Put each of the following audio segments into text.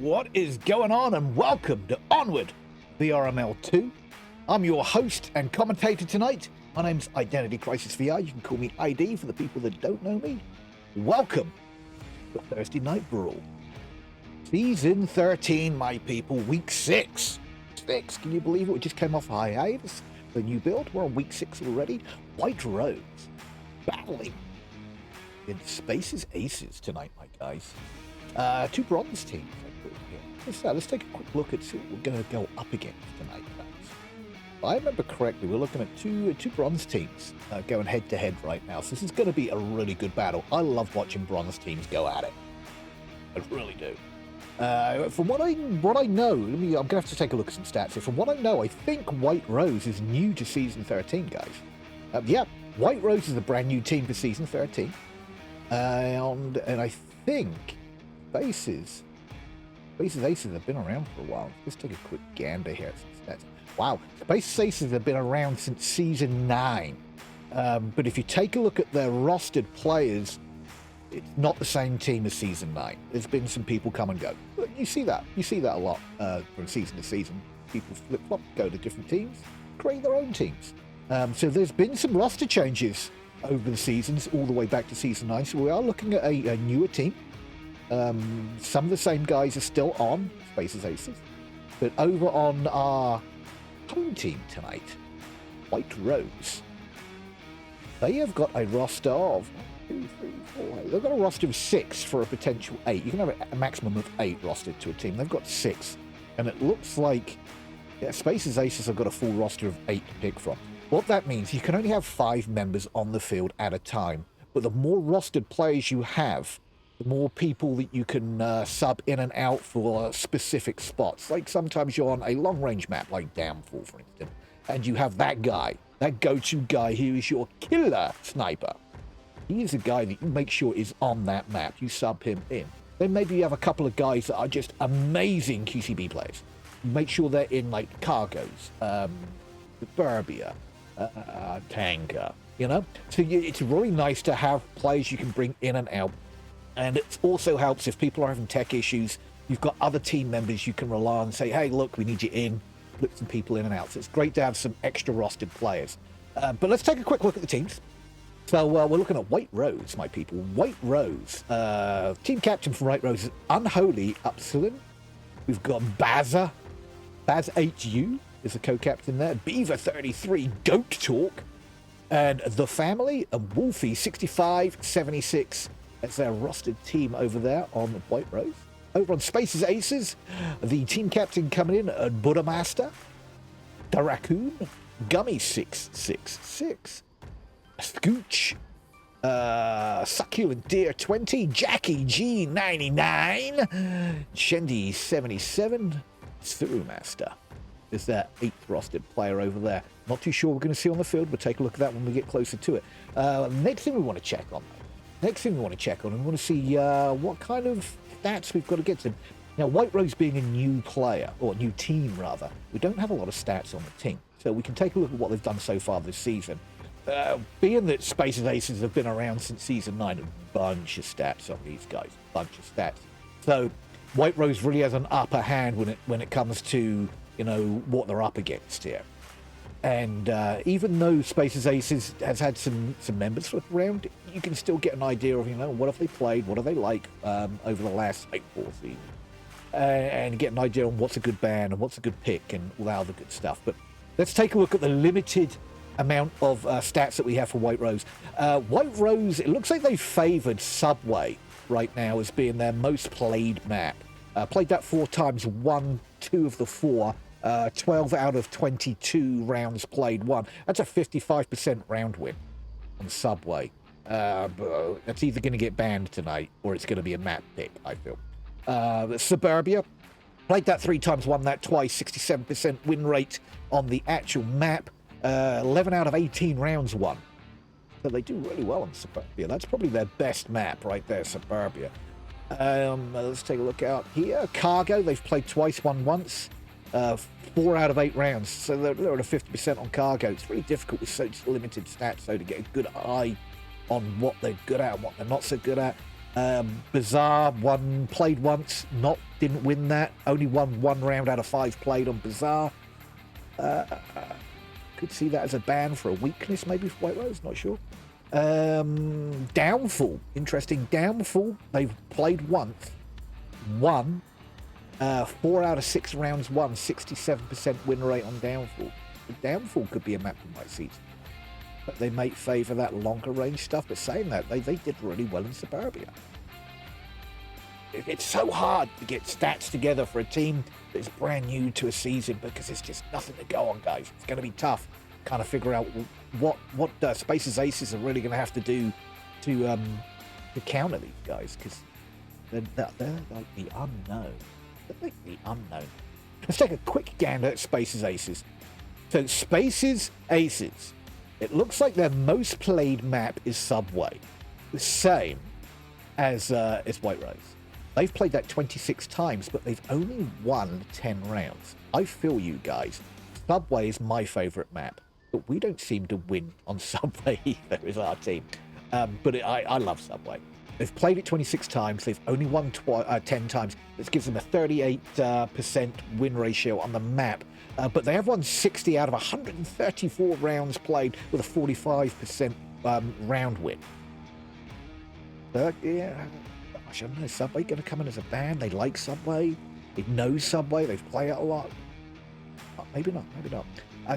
What is going on, and welcome to Onward, VRML 2. I'm your host and commentator tonight. My name's IdentityCrisisVR. You can call me ID for the people that don't know me. Welcome to Thursday Night Brawl. Season 13, my people, week 6. Can you believe it? We just came off hiatus. The new build, we're on week 6 already. WhiteRose battling in Space's Aces tonight, my guys. Two bronze teams. Let's take a quick look at what we're going to go up against tonight, guys. If I remember correctly, we're looking at two bronze teams going head to head right now. So this is going to be a really good battle. I love watching bronze teams go at it. I really do. From what I know, I'm going to have to take a look at some stats here. From what I know, I think WhiteRose is new to Season 13, guys. Yeah, WhiteRose is a brand new team for Season 13. And I think Space's Aces have been around for a while. Let's take a quick gander here at some stats. Wow, Space's Aces have been around since Season 9. But if you take a look at their rostered players, it's not the same team as Season 9. There's been some people come and go. But you see that a lot from season to season. People flip-flop, go to different teams, create their own teams. So there's been some roster changes over the seasons, all the way back to Season 9. So we are looking at a newer team. Some of the same guys are still on Space's Aces. But over on our home team tonight, WhiteRose, they have got a roster of 1, 2, 3, 4. They've got a roster of 6 for a potential 8. You can have a maximum of 8 rostered to a team. They've got 6. And it looks like Space's Aces have got a full roster of 8 to pick from. What that means, you can only have 5 members on the field at a time. But the more rostered players you have, the more people that you can sub in and out for specific spots. Like sometimes you're on a long-range map, like Downfall, for instance, and you have that guy, that go-to guy who is your killer sniper. He is a guy that you make sure is on that map. You sub him in. Then maybe you have a couple of guys that are just amazing QCB players. You make sure they're in, like, Cargoes, Suburbia, Tanker, you know? So it's really nice to have players you can bring in and out. And it also helps if people are having tech issues. You've got other team members you can rely on and say, hey, look, we need you in. Flip some people in and out. So it's great to have some extra rostered players. But let's take a quick look at the teams. So we're looking at WhiteRose, my people. WhiteRose. Team captain from WhiteRose is Unholy Upsilon. We've got Baz HU is the co-captain there. Beaver 33, Goat Talk. And The Family and Wolfie 6576. That's their rostered team over there on WhiteRose. Over on Space's Aces, the team captain coming in, Buddha Master, The Raccoon, Gummy 666, Scooch, Succulent Deer 20, Jackie G 99, Shendy 77, Thuru Master is their 8th rostered player over there. Not too sure we're going to see on the field. We'll take a look at that when we get closer to it. Next thing we want to check on, we want to see what kind of stats we've got against him. Now, WhiteRose being a new player, or a new team rather, we don't have a lot of stats on the team. So we can take a look at what they've done so far this season. Being that Space's Aces have been around since Season 9, a bunch of stats on these guys, So WhiteRose really has an upper hand when it comes to, you know, what they're up against here. And even though Space's Aces has had some members flip around, you can still get an idea of, you know, what have they played, what are they like over the last 4 seasons, and get an idea on what's a good ban and what's a good pick and all that other good stuff. But let's take a look at the limited amount of stats that we have for WhiteRose. WhiteRose, it looks like they favored Subway right now as being their most played map. Played that 4 times, won 2 of the 4. 12 out of 22 rounds played, won. That's a 55% round win on Subway. That's either going to get banned tonight or it's going to be a map pick, I feel. Suburbia, played that 3 times, won that twice, 67% win rate on the actual map. 11 out of 18 rounds won. So they do really well on Suburbia. That's probably their best map right there, Suburbia. Let's take a look out here. Cargo, they've played twice, won once. 4 out of 8 rounds, so they're at a 50% on Cargo. It's really difficult with such limited stats, though, to get a good eye on what they're good at and what they're not so good at. Bazaar played once, didn't win that. Only won 1 round out of 5 played on Bazaar. Could see that as a ban for a weakness, maybe for WhiteRose, not sure. Downfall, interesting. Downfall, they've played once, won 4 out of 6 rounds, won 67% win rate on Downfall. Downfall could be a map we might see, but they may favour that longer range stuff. But saying that, they did really well in Suburbia. It's so hard to get stats together for a team that's brand new to a season because there's just nothing to go on, guys. It's going to be tough kind of figure out what Space's Aces are really going to have to do to counter these guys, because they're like the unknown. They're like the unknown. Let's take a quick gander at Space's Aces. So Space's Aces, it looks like their most played map is Subway, the same as WhiteRose. They've played that 26 times, but they've only won 10 rounds. I feel you guys. Subway is my favourite map, but we don't seem to win on Subway either as our team. But I love Subway. They've played it 26 times. They've only won 10 times. This gives them a 38% win ratio on the map. But they have won 60 out of 134 rounds played with a 45% round win. Yeah, I don't know. Subway going to come in as a ban? They like Subway. They know Subway. They've played it a lot. Oh, maybe not. Maybe not.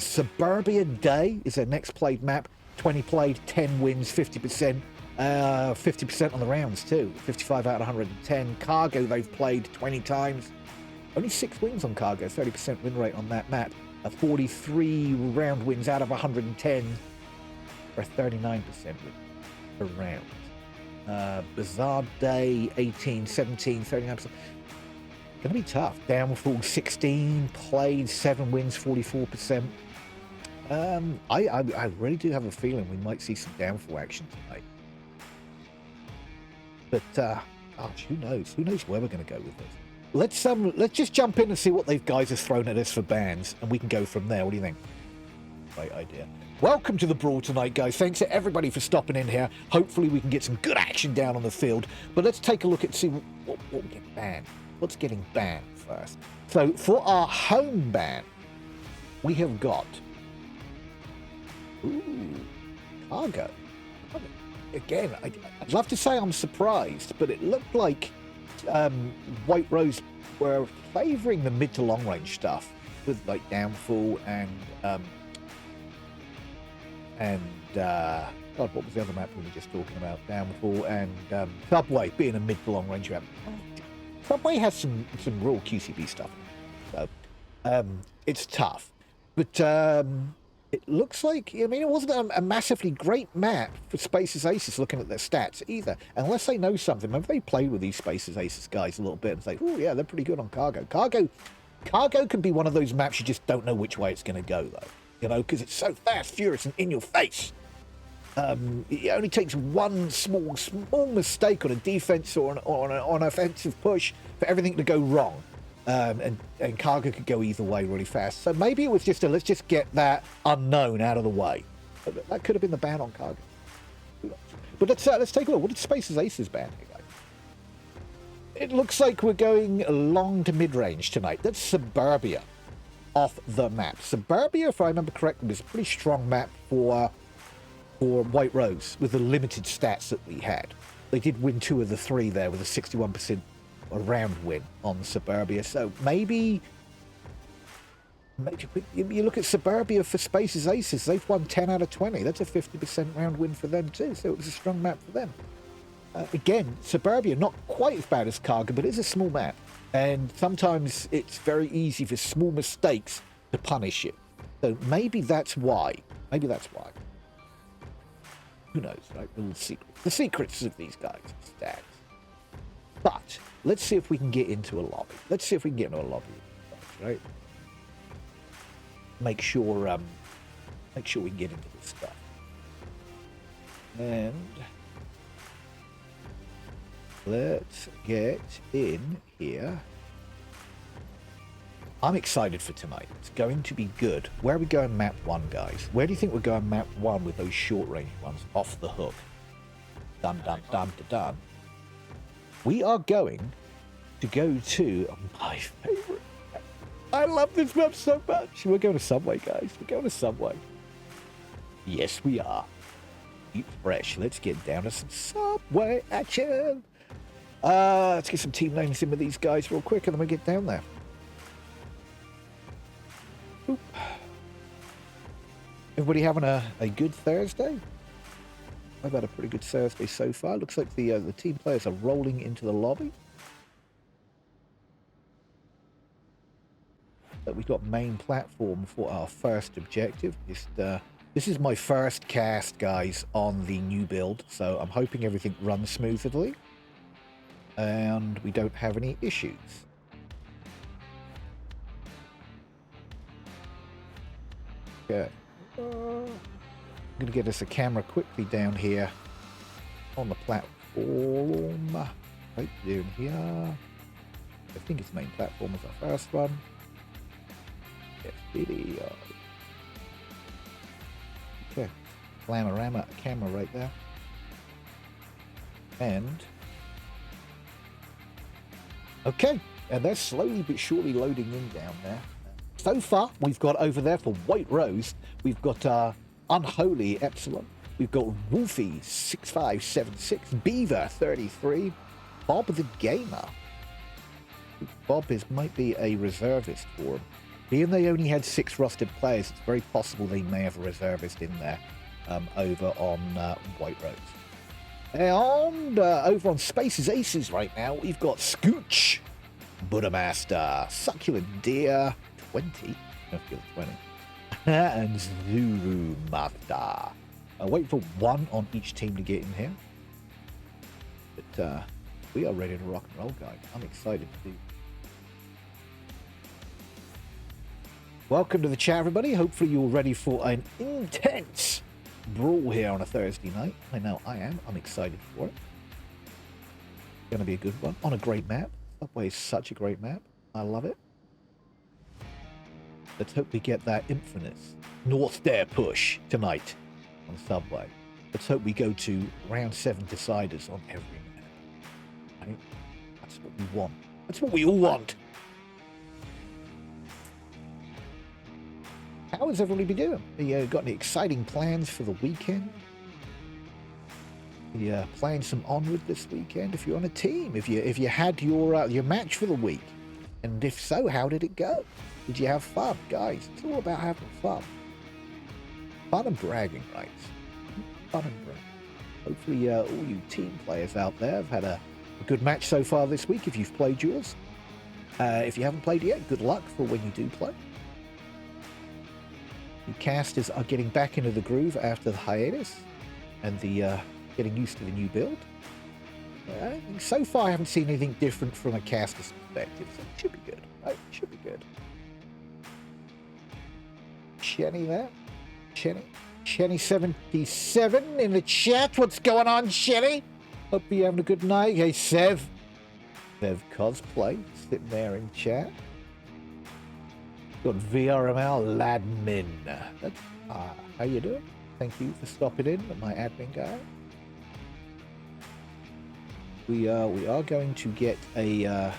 Suburbia Day is their next played map. 20 played, 10 wins, 50%. 50% on the rounds too. 55 out of 110. Cargo they've played 20 times. Only 6 wins on Cargo. 30% win rate on that map. 43 round wins out of 110 for a 39% win per round. Bazaar Day 18, 17, 39%. Gonna be tough. Downfall 16 played, 7 wins, 44%. I really do have a feeling we might see some Downfall action tonight. But gosh, who knows? Who knows where we're gonna go with this? Let's just jump in and see what these guys have thrown at us for bans, and we can go from there. What do you think? Great idea. Welcome to the Brawl tonight, guys. Thanks to everybody for stopping in here. Hopefully we can get some good action down on the field. But let's take a look at see what we get banned. What's getting banned first? So for our home ban, we have got Cargo. Again, I'd love to say I'm surprised, but it looked like WhiteRose were favouring the mid to long range stuff with like Downfall and God, what was the other map we were just talking about? Downfall and Subway being a mid to long range map. Subway has some real QCB stuff, so it's tough. But it looks like, I mean, it wasn't a massively great map for Space's Aces looking at their stats either, unless they know something. Maybe they played with these Space's Aces guys a little bit and say, oh yeah, they're pretty good on Cargo. Cargo can be one of those maps you just don't know which way it's going to go though, you know, because it's so fast, furious, and in your face. It only takes one small mistake on a defense or on an offensive push for everything to go wrong. And Cargo could go either way really fast. So maybe it was just let's just get that unknown out of the way. That could have been the ban on Cargo. But let's take a look. What did Space's Aces ban here, guys? It looks like we're going long to mid-range tonight. That's Suburbia off the map. Suburbia, if I remember correctly, was a pretty strong map for WhiteRose with the limited stats that we had. They did win 2 of the 3 there with a 61% round win on Suburbia. So maybe you look at Suburbia for Space's Aces. They've won 10 out of 20. That's a 50% round win for them too. So it was a strong map for them. Again, Suburbia not quite as bad as Cargo, but it's a small map, and sometimes it's very easy for small mistakes to punish you. So maybe that's why. Who knows, right? The secrets of these guys' stats. But let's see if we can get into a lobby. Right? Make sure we can get into this stuff. And let's get in here. I'm excited for tonight. It's going to be good. Where are we going map 1, guys? Where do you think we're going map 1 with those short range ones off the hook? Dun, dun, dun, dun, dun. we are going to go to my favorite. I love this map so much. We're going to Subway, guys. We're going to Subway. Yes, we are. Eat fresh. Let's get down to some Subway action. Let's get some team names in with these guys real quick, and then we get down there. Oop. Everybody having a good Thursday? I've had a pretty good Thursday so far. Looks like the team players are rolling into the lobby. But we've got main platform for our first objective. This is my first cast, guys, on the new build, so I'm hoping everything runs smoothly and we don't have any issues. Okay. I'm going to get us a camera quickly down here on the platform. Right down here. I think it's main platform is our first one. Yes, video. Okay. Glamorama camera right there. And okay. And they're slowly but surely loading in down there. So far, we've got over there for WhiteRose, we've got Unholy Epsilon, we've got Wolfie 6576, Beaver 33, Bob the Gamer. Bob might be a reservist for him. Being they only had 6 rostered players, it's very possible they may have a reservist in there over on WhiteRose. And over on Spaces Aces right now, we've got Scooch, Buddha Master, Succulent Deer, 20, no, 20, and Zuru Master. I'll wait for one on each team to get in here. But we are ready to rock and roll, guys. I'm excited to do. Welcome to the chat, everybody. Hopefully you're ready for an intense brawl here on a Thursday night. I know I am. I'm excited for it. It's going to be a good one on a great map. Subway is such a great map. I love it. Let's hope we get that infamous North Dare push tonight on Subway. Let's hope we go to round 7 deciders on every map. Right? That's what we want. That's what we all want. How has everybody been doing? You got any exciting plans for the weekend? You playing some Onward this weekend? If you're on a team, if you had your match for the week, and if so, how did it go? Did you have fun, guys? It's all about having fun. Fun and bragging rights. Fun and bragging. Hopefully, all you team players out there have had a good match so far this week. If you've played yours, if you haven't played yet, good luck for when you do play. The casters are getting back into the groove after the hiatus and the getting used to the new build. So far, I haven't seen anything different from a caster's perspective, so it should be good. Right? It should be good. Shenny there. Shenny 77 in the chat. What's going on, Shenny? Hope you're having a good night. Hey, Sev Cosplay sitting there in chat. Got VRML Ladmin. That's, how you doing? Thank you for stopping in, my admin guy. We are going to get a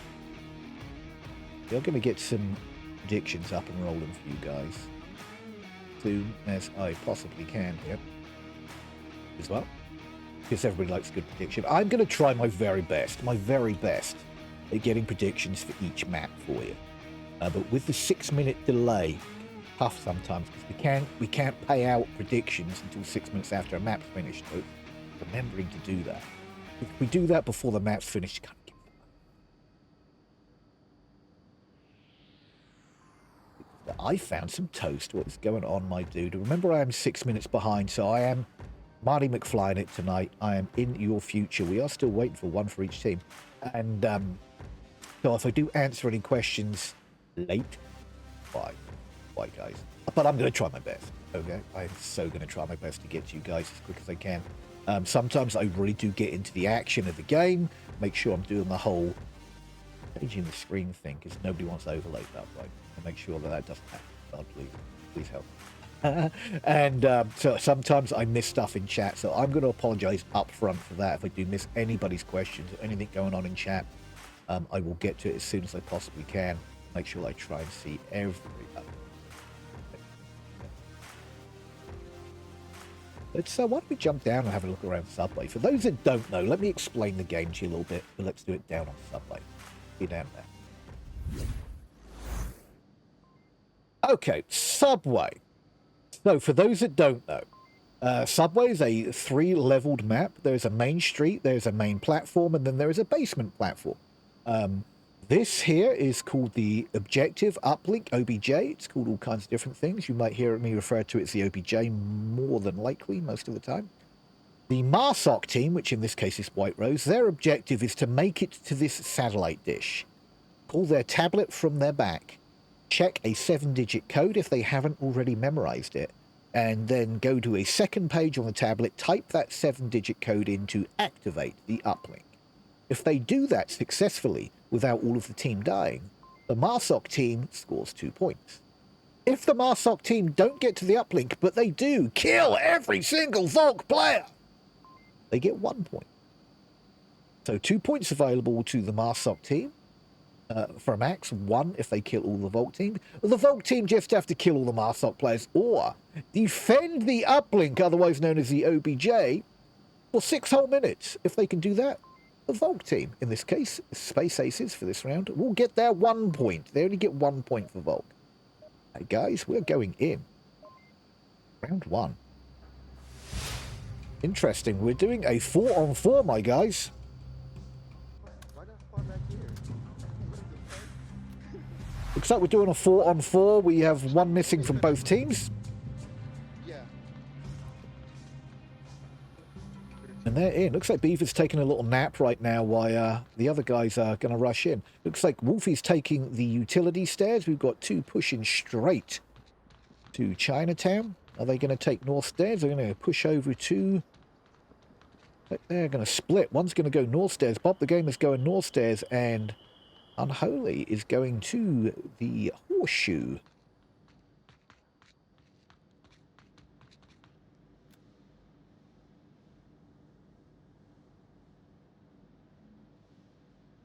we're going to get some predictions up and rolling for you guys soon as I possibly can here as well, because everybody likes a good prediction. I'm going to try my very best at getting predictions for each map for you. But with the 6-minute delay, tough sometimes because we can't pay out predictions until 6 minutes after a map's finished. So remembering to do that. If we do that before the map's finished, you can't get it. I found some toast. What's going on, my dude? Remember, I am 6 minutes behind, so I am Marty McFly in it tonight. I am in your future. We are still waiting for one for each team. And so if I do answer any questions late, why guys? But I'm going to try my best, okay? I'm so going to try my best to get to you guys as quick as I can. Sometimes I really do get into the action of the game, make sure I'm doing the whole changing the screen thing, because nobody wants to overlay that, right? And make sure that doesn't happen. God, please help. And so sometimes I miss stuff in chat, so I'm going to apologize up front for that. If I do miss anybody's questions or anything going on in chat, I will get to it as soon as I possibly can. Make sure I try and see every Let's, why don't we jump down and have a look around Subway? For those that don't know, let me explain the game to you a little bit, but let's do it down on Subway. Be down there. Okay, Subway. So for those that don't know, Subway is a 3-leveled map. There's a main street, there's a main platform, and then there is a basement platform. This here is called the Objective Uplink, OBJ. It's called all kinds of different things. You might hear me refer to it as the OBJ more than likely most of the time. The MARSOC team, which in this case is WhiteRose, their objective is to make it to this satellite dish. Pull their tablet from their back, check a 7-digit code if they haven't already memorized it, and then go to a second page on the tablet, type that 7-digit code in to activate the uplink. If they do that successfully without all of the team dying, the MARSOC team scores 2 points. If the MARSOC team don't get to the uplink, but they do kill every single Volk player, they get 1 point. So 2 points available to the MARSOC team. For a max, 1 if they kill all the Volk team. The Volk team just have to kill all the MARSOC players or defend the uplink, otherwise known as the OBJ, for 6 whole minutes. If they can do that, the Volk team, in this case, Space Aces for this round, will get their 1 point. They only get 1 point for Volk. Hey guys, we're going in. Round 1. Interesting. We're doing a 4-on-4, my guys. Looks like we're doing a 4-on-4. We have 1 missing from both teams. Yeah. And they're in. Looks like Beaver's taking a little nap right now while the other guys are going to rush in. Looks like Wolfie's taking the utility stairs. We've got 2 pushing straight to Chinatown. Are they going to take north stairs? They're going to push over to... They're going to split. One's going to go north stairs. Bob the Gamer's going north stairs, and Unholy is going to the Horseshoe.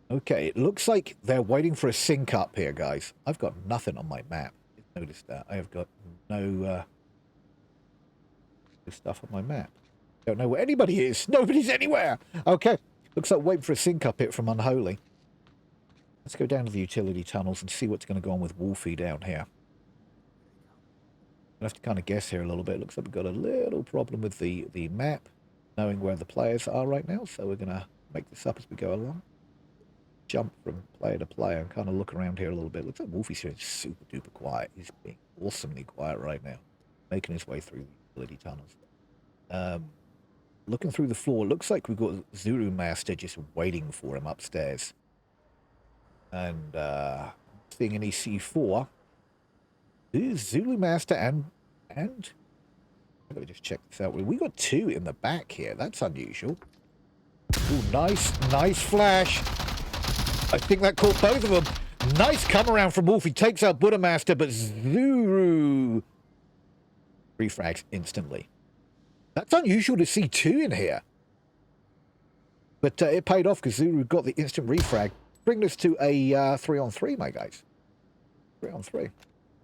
Okay, it looks like they're waiting for a sync up here, guys. I've got nothing on my map. Notice that. I have got no stuff on my map. Don't know where anybody is. Nobody's anywhere. Okay, looks like waiting for a sync up hit from Unholy. Let's go down to the utility tunnels and see what's going to go on with Wolfie down here. I'll have to kind of guess here a little bit. Looks like we've got a little problem with the map, knowing where the players are right now. So we're going to make this up as we go along. Jump from player to player and kind of look around here a little bit. Looks like Wolfie's here super duper quiet. He's being awesomely quiet right now, making his way through the utility tunnels. Looking through the floor, looks like we've got Zulu Master just waiting for him upstairs. And seeing an EC4 is Zulu Master and let me just check this out. We got 2 in the back here. That's unusual. Ooh, nice flash. I think that caught both of them. Nice come around from Wolfie. Takes out Buddha Master, but Zuru refrags instantly. That's unusual to see 2 in here. But it paid off because Zuru got the instant refrag. Bring us to a 3-on-3, my guys. 3-on-3.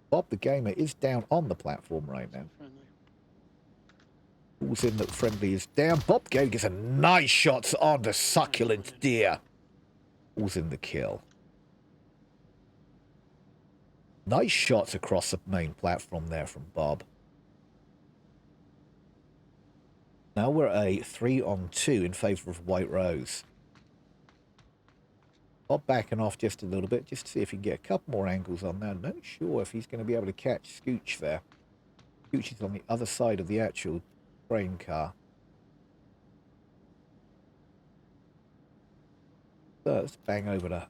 Bob the Gamer is down on the platform right now. Who's in that friendly is down. Bob the Gamer gets a nice shot on the succulent deer. Who's in the kill. Nice shots across the main platform there from Bob. Now we're a 3-on-2 in favor of WhiteRose. Bob backing off just a little bit, just to see if he can get a couple more angles on that. Not sure if he's going to be able to catch Scooch there. Scooch is on the other side of the actual train car. So let's bang over to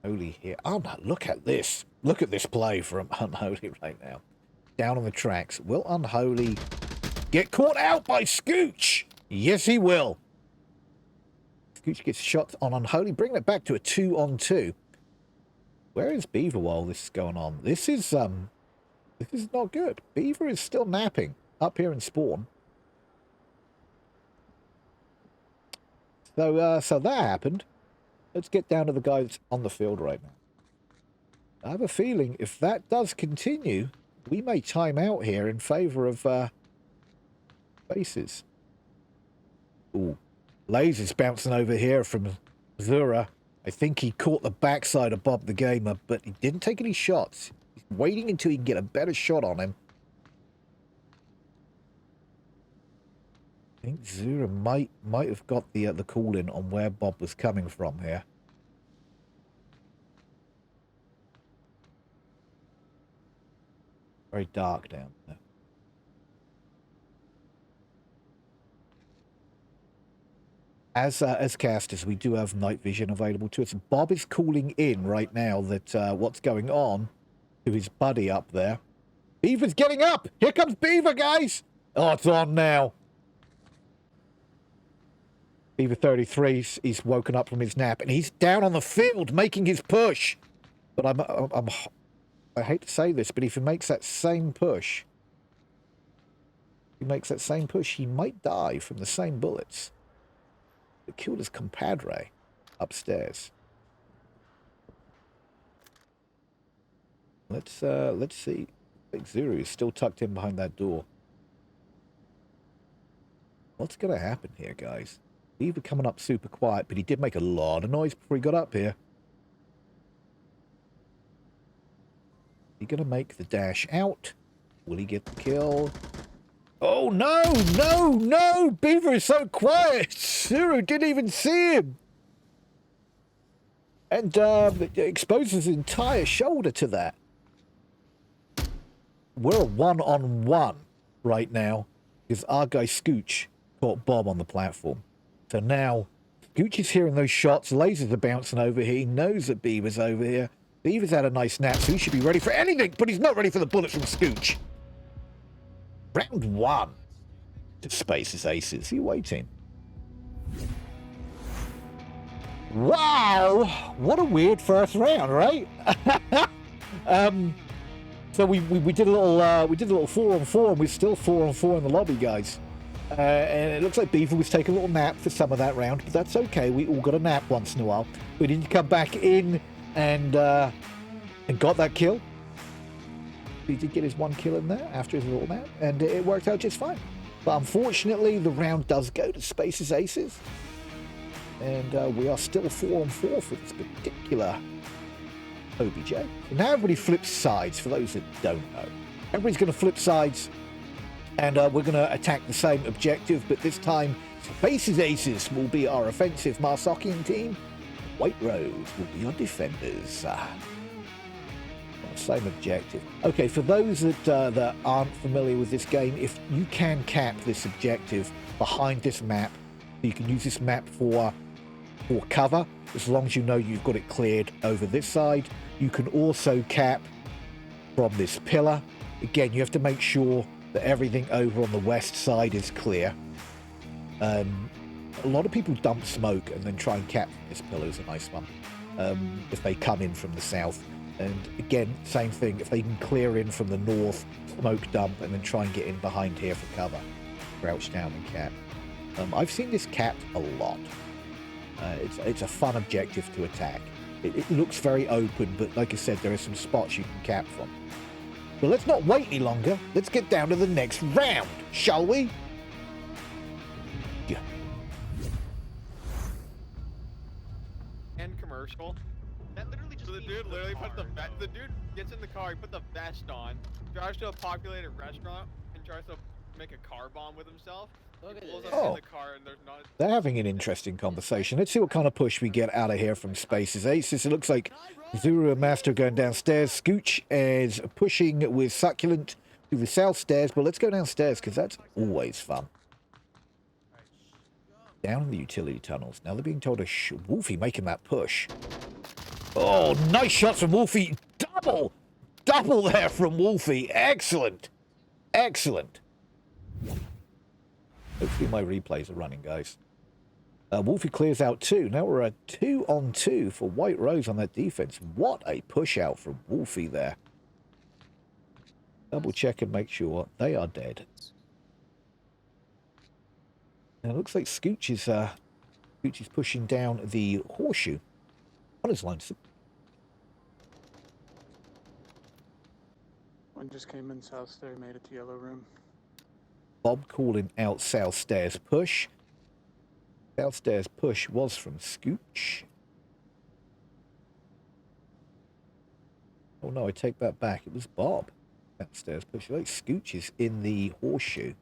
Unholy here. Oh, no, look at this. Look at this play from Unholy right now. Down on the tracks. Will Unholy get caught out by Scooch? Yes, he will. Scooch gets shot on Unholy, bringing it back to a 2-on-2. Where is Beaver while this is going on? This This is not good. Beaver is still napping up here in spawn. So that happened. Let's get down to the guys on the field right now. I have a feeling if that does continue, we may time out here in favor of bases. Ooh, lasers bouncing over here from Zura. I think he caught the backside of Bob the Gamer, but he didn't take any shots. He's waiting until he can get a better shot on him. I think Zura might have got the call in on where Bob was coming from here. Very dark down there. As casters, we do have night vision available to us. Bob is calling in right now that what's going on to his buddy up there. Beaver's getting up! Here comes Beaver, guys! Oh, it's on now. Beaver 33, he's woken up from his nap, and he's down on the field making his push. But I hate to say this, but if he makes that same push, he might die from the same bullets that killed his compadre upstairs. Let's see. I think Zuru is still tucked in behind that door. What's going to happen here, guys? Beaver coming up super quiet, but he did make a lot of noise before he got up here. He going to make the dash out? Will he get the kill? Oh, no, no, no! Beaver is so quiet! Zuru didn't even see him! And exposes his entire shoulder to that. We're a one-on-one right now, because our guy Scooch caught Bob on the platform. So now, Scooch is hearing those shots, lasers are bouncing over here, he knows that Beaver's over here. Beaver's had a nice nap, so he should be ready for anything, but he's not ready for the bullets from Scooch. Round one. To Space's Aces. Are you waiting? Wow! What a weird first round, right? So we did a little 4-on-4, and we're still 4-on-4 in the lobby, guys. And it looks like Beaver was taking a little nap for some of that round, but that's okay. We all got a nap once in a while. We didn't come back in and got that kill. He did get his one kill in there after his little nap, and it worked out just fine. But unfortunately, the round does go to Space's Aces, and we are still 4-on-4 for this particular OBJ. So now everybody flips sides, for those that don't know. Everybody's going to flip sides, and we're going to attack the same objective, but this time, Space's Aces will be our offensive Marsokian team. WhiteRose will be our defenders. Same objective. Okay, for those that aren't familiar with this game, if you can cap this objective behind this map, you can use this map for cover, as long as you know you've got it cleared over this side. You can also cap from this pillar. Again, you have to make sure that everything over on the west side is clear. A lot of people dump smoke and then try and cap this pillar. Is a nice one if they come in from the south. And again, same thing, if they can clear in from the north, smoke dump, and then try and get in behind here for cover. Crouch down and cap. I've seen this capped a lot. It's a fun objective to attack. It looks very open, but like I said, there are some spots you can cap from. But let's not wait any longer. Let's get down to the next round, shall we? Yeah. And commercial. That literally just the dude gets in the car, he put the vest on, drives to a populated restaurant, and tries to make a car bomb with himself. He pulls up in the car and there's not... They're having an interesting conversation. Let's see what kind of push we get out of here from Space's Aces. It looks like Zuru and Master going downstairs. Scooch is pushing with Succulent to the south stairs, but let's go downstairs because that's always fun. Down in the utility tunnels. Now they're being told to Wolfie making that push. Oh, nice shots from Wolfie. Double there from Wolfie. Excellent. Excellent. Hopefully my replays are running, guys. Wolfie clears out 2. Now we're at 2-on-2 for WhiteRose on that defense. What a push out from Wolfie there. Double check and make sure they are dead. Now it looks like Scooch is pushing down the horseshoe. On his lonesome. One just came in south stair, made it to yellow room. Bob calling out south stairs push. South stairs push was from Scooch. Oh no, I take that back. It was Bob. South stairs push. Like Scooch is in the horseshoe.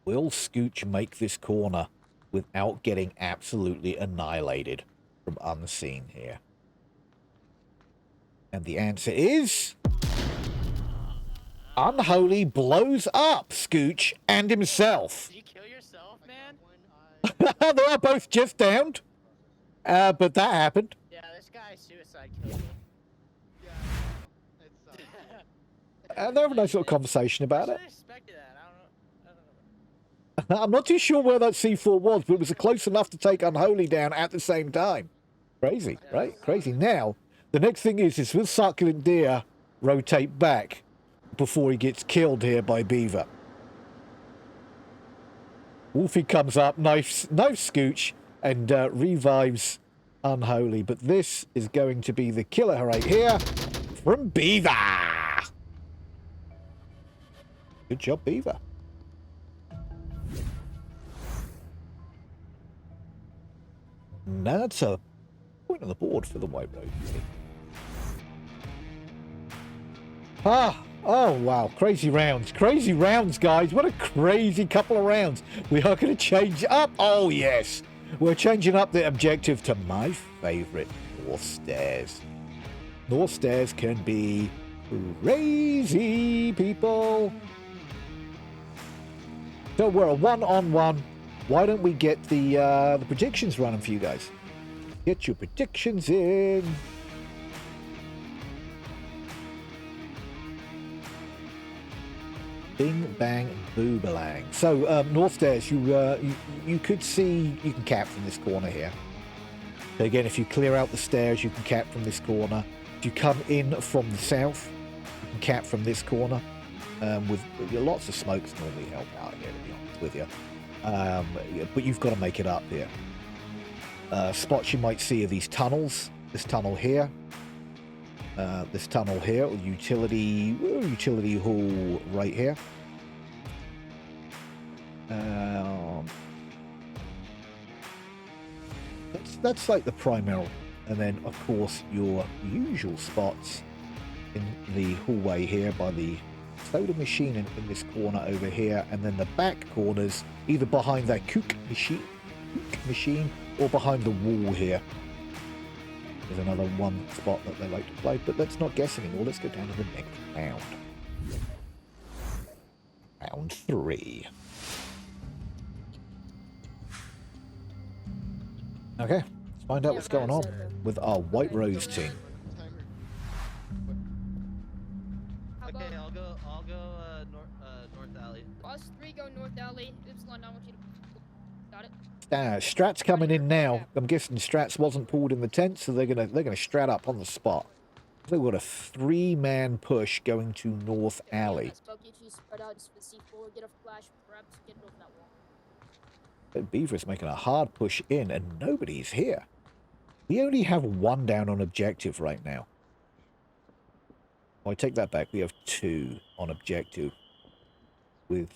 Will Scooch make this corner without getting absolutely annihilated from unseen here? And the answer is... Unholy blows up Scooch and himself. Did you kill yourself, man? They are both just downed. But that happened. Yeah, this guy suicide killed me. They have a nice little conversation about it. I expected that. I don't know. I'm not too sure where that C4 was, but it was close enough to take Unholy down at the same time. Crazy, right? Crazy. Now, the next thing is will Succulent Deer rotate back before he gets killed here by Beaver? Wolfie comes up, knifes Scooch, and revives Unholy. But this is going to be the killer right here from Beaver. Good job, Beaver. Now that's a point on the board for the WhiteRose. Oh wow, crazy rounds, guys. What a crazy couple of rounds. We are going to change up. Oh yes, we're changing up the objective to my favorite, North Stairs. North Stairs can be crazy, people. So we're a one-on-one. Why don't we get the predictions running for you guys? Get your predictions in. Bing, bang, boobalang. So, North Stairs, you could see, you can cap from this corner here. So again, if you clear out the stairs, you can cap from this corner. If you come in from the south, you can cap from this corner. With lots of smokes normally help out here, to be honest with you. But you've got to make it up here. Spots you might see are these tunnels. This tunnel here. This tunnel here, or utility hall right here. That's like the primary, and then of course your usual spots in the hallway here by the soda machine in this corner over here, and then the back corners either behind that kook machine or behind the wall here. There's another one spot that they like to play, but let's not guess anymore. Let's go down to the next round. Round 3. Okay, let's find out what's going on with our WhiteRose team. Okay, I'll go north alley. Us 3 go north alley. Ypsilon, I want you to... Got it? Strat's coming in now. I'm guessing Strats wasn't pulled in the tent, so they're gonna strat up on the spot. They've got a 3-man push going to North Alley. Spread out for C4, get a flash, perhaps get over that wall. But Beaver's making a hard push in, and nobody's here. We only have 1 down on objective right now. Oh, I take that back. We have 2 on objective, with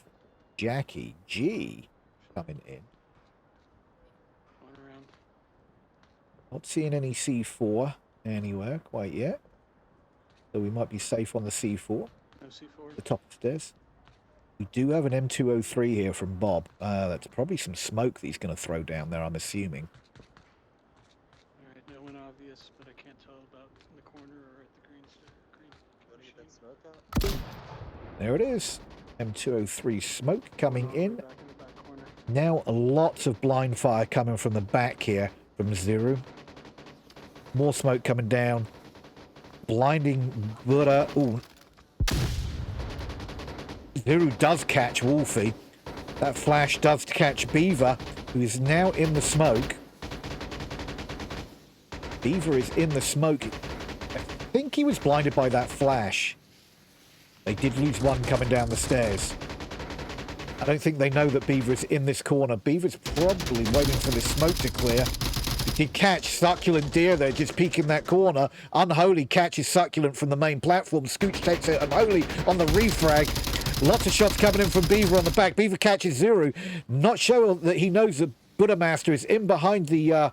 Jackie G coming in. Not seeing any C4 anywhere quite yet. So we might be safe on the C4. No C4. The top of the stairs. We do have an M203 here from Bob. That's probably some smoke that he's going to throw down there, I'm assuming. Alright, no one obvious, but I can't tell about in the corner or at the green. There it is. M203 smoke coming in. Back in the back corner. Now lots of blind fire coming from the back here from Zero. More smoke coming down. Blinding Buddha. Ooh. Zero does catch Wolfie. That flash does catch Beaver, who is now in the smoke. Beaver is in the smoke. think he was blinded by that flash. They did lose one coming down the stairs. I don't think they know that Beaver is in this corner. Beaver's probably waiting for the smoke to clear. He did catch Succulent Deer there, just peeking that corner. Unholy catches Succulent from the main platform. Scooch takes it. Unholy on the refrag. Lots of shots coming in from Beaver on the back. Beaver catches Zuru. Not sure that he knows that Buddha Master is in behind the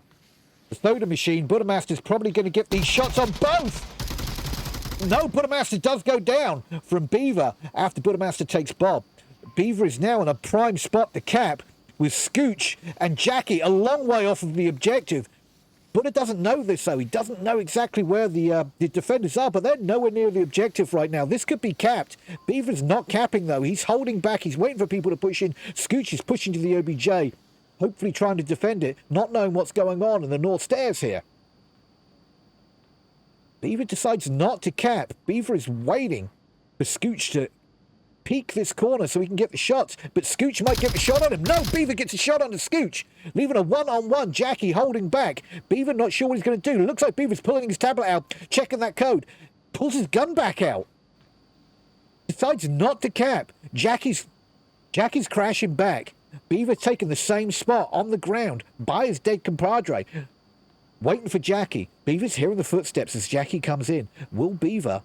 soda machine. Buddha Master's probably going to get these shots on both. No, Buddha Master does go down from Beaver after Buddha Master takes Bob. Beaver is now in a prime spot to cap with Scooch and Jackie a long way off of the objective. Buddha doesn't know this, though. He doesn't know exactly where the defenders are, but they're nowhere near the objective right now. This could be capped. Beaver's not capping, though. He's holding back. He's waiting for people to push in. Scooch is pushing to the OBJ, hopefully trying to defend it, not knowing what's going on in the north stairs here. Beaver decides not to cap. Beaver is waiting for Scooch to peek this corner so he can get the shots, but Scooch might get the shot on him. No, Beaver gets a shot on the Scooch, leaving a one-on-one. Jackie holding back. Beaver not sure what he's going to do. Looks like Beaver's pulling his tablet out, checking that code. Pulls his gun back out. Decides not to cap. Jackie's crashing back. Beaver taking the same spot on the ground by his dead compadre. Waiting for Jackie. Beaver's hearing the footsteps as Jackie comes in. Will Beaver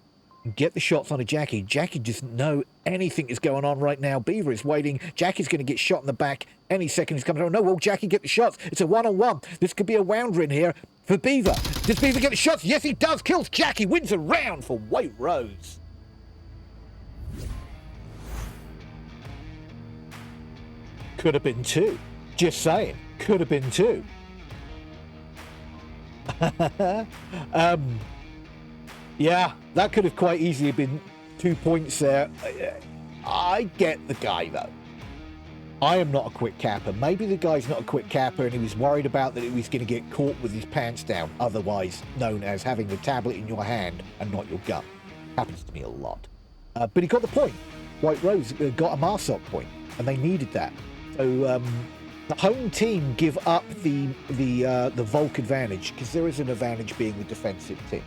get the shots on a Jackie? Jackie doesn't know anything is going on right now. Beaver is waiting. Jackie's going to get shot in the back any second he's coming on. No, will Jackie get the shots? It's a one-on-one. This could be a rounder in here for Beaver. Does Beaver get the shots? Yes, he does. Kills Jackie. Wins a round for WhiteRose. Could have been two. Just saying. Could have been two. Yeah, that could have quite easily been 2 points there. I get the guy, though. I am not a quick capper. Maybe the guy's not a quick capper and he was worried about that he was going to get caught with his pants down, otherwise known as having the tablet in your hand and not your gun. Happens to me a lot. But he got the point. WhiteRose got a Marsoc point, and they needed that. So the home team give up the Volk advantage, because there is an advantage being the defensive team.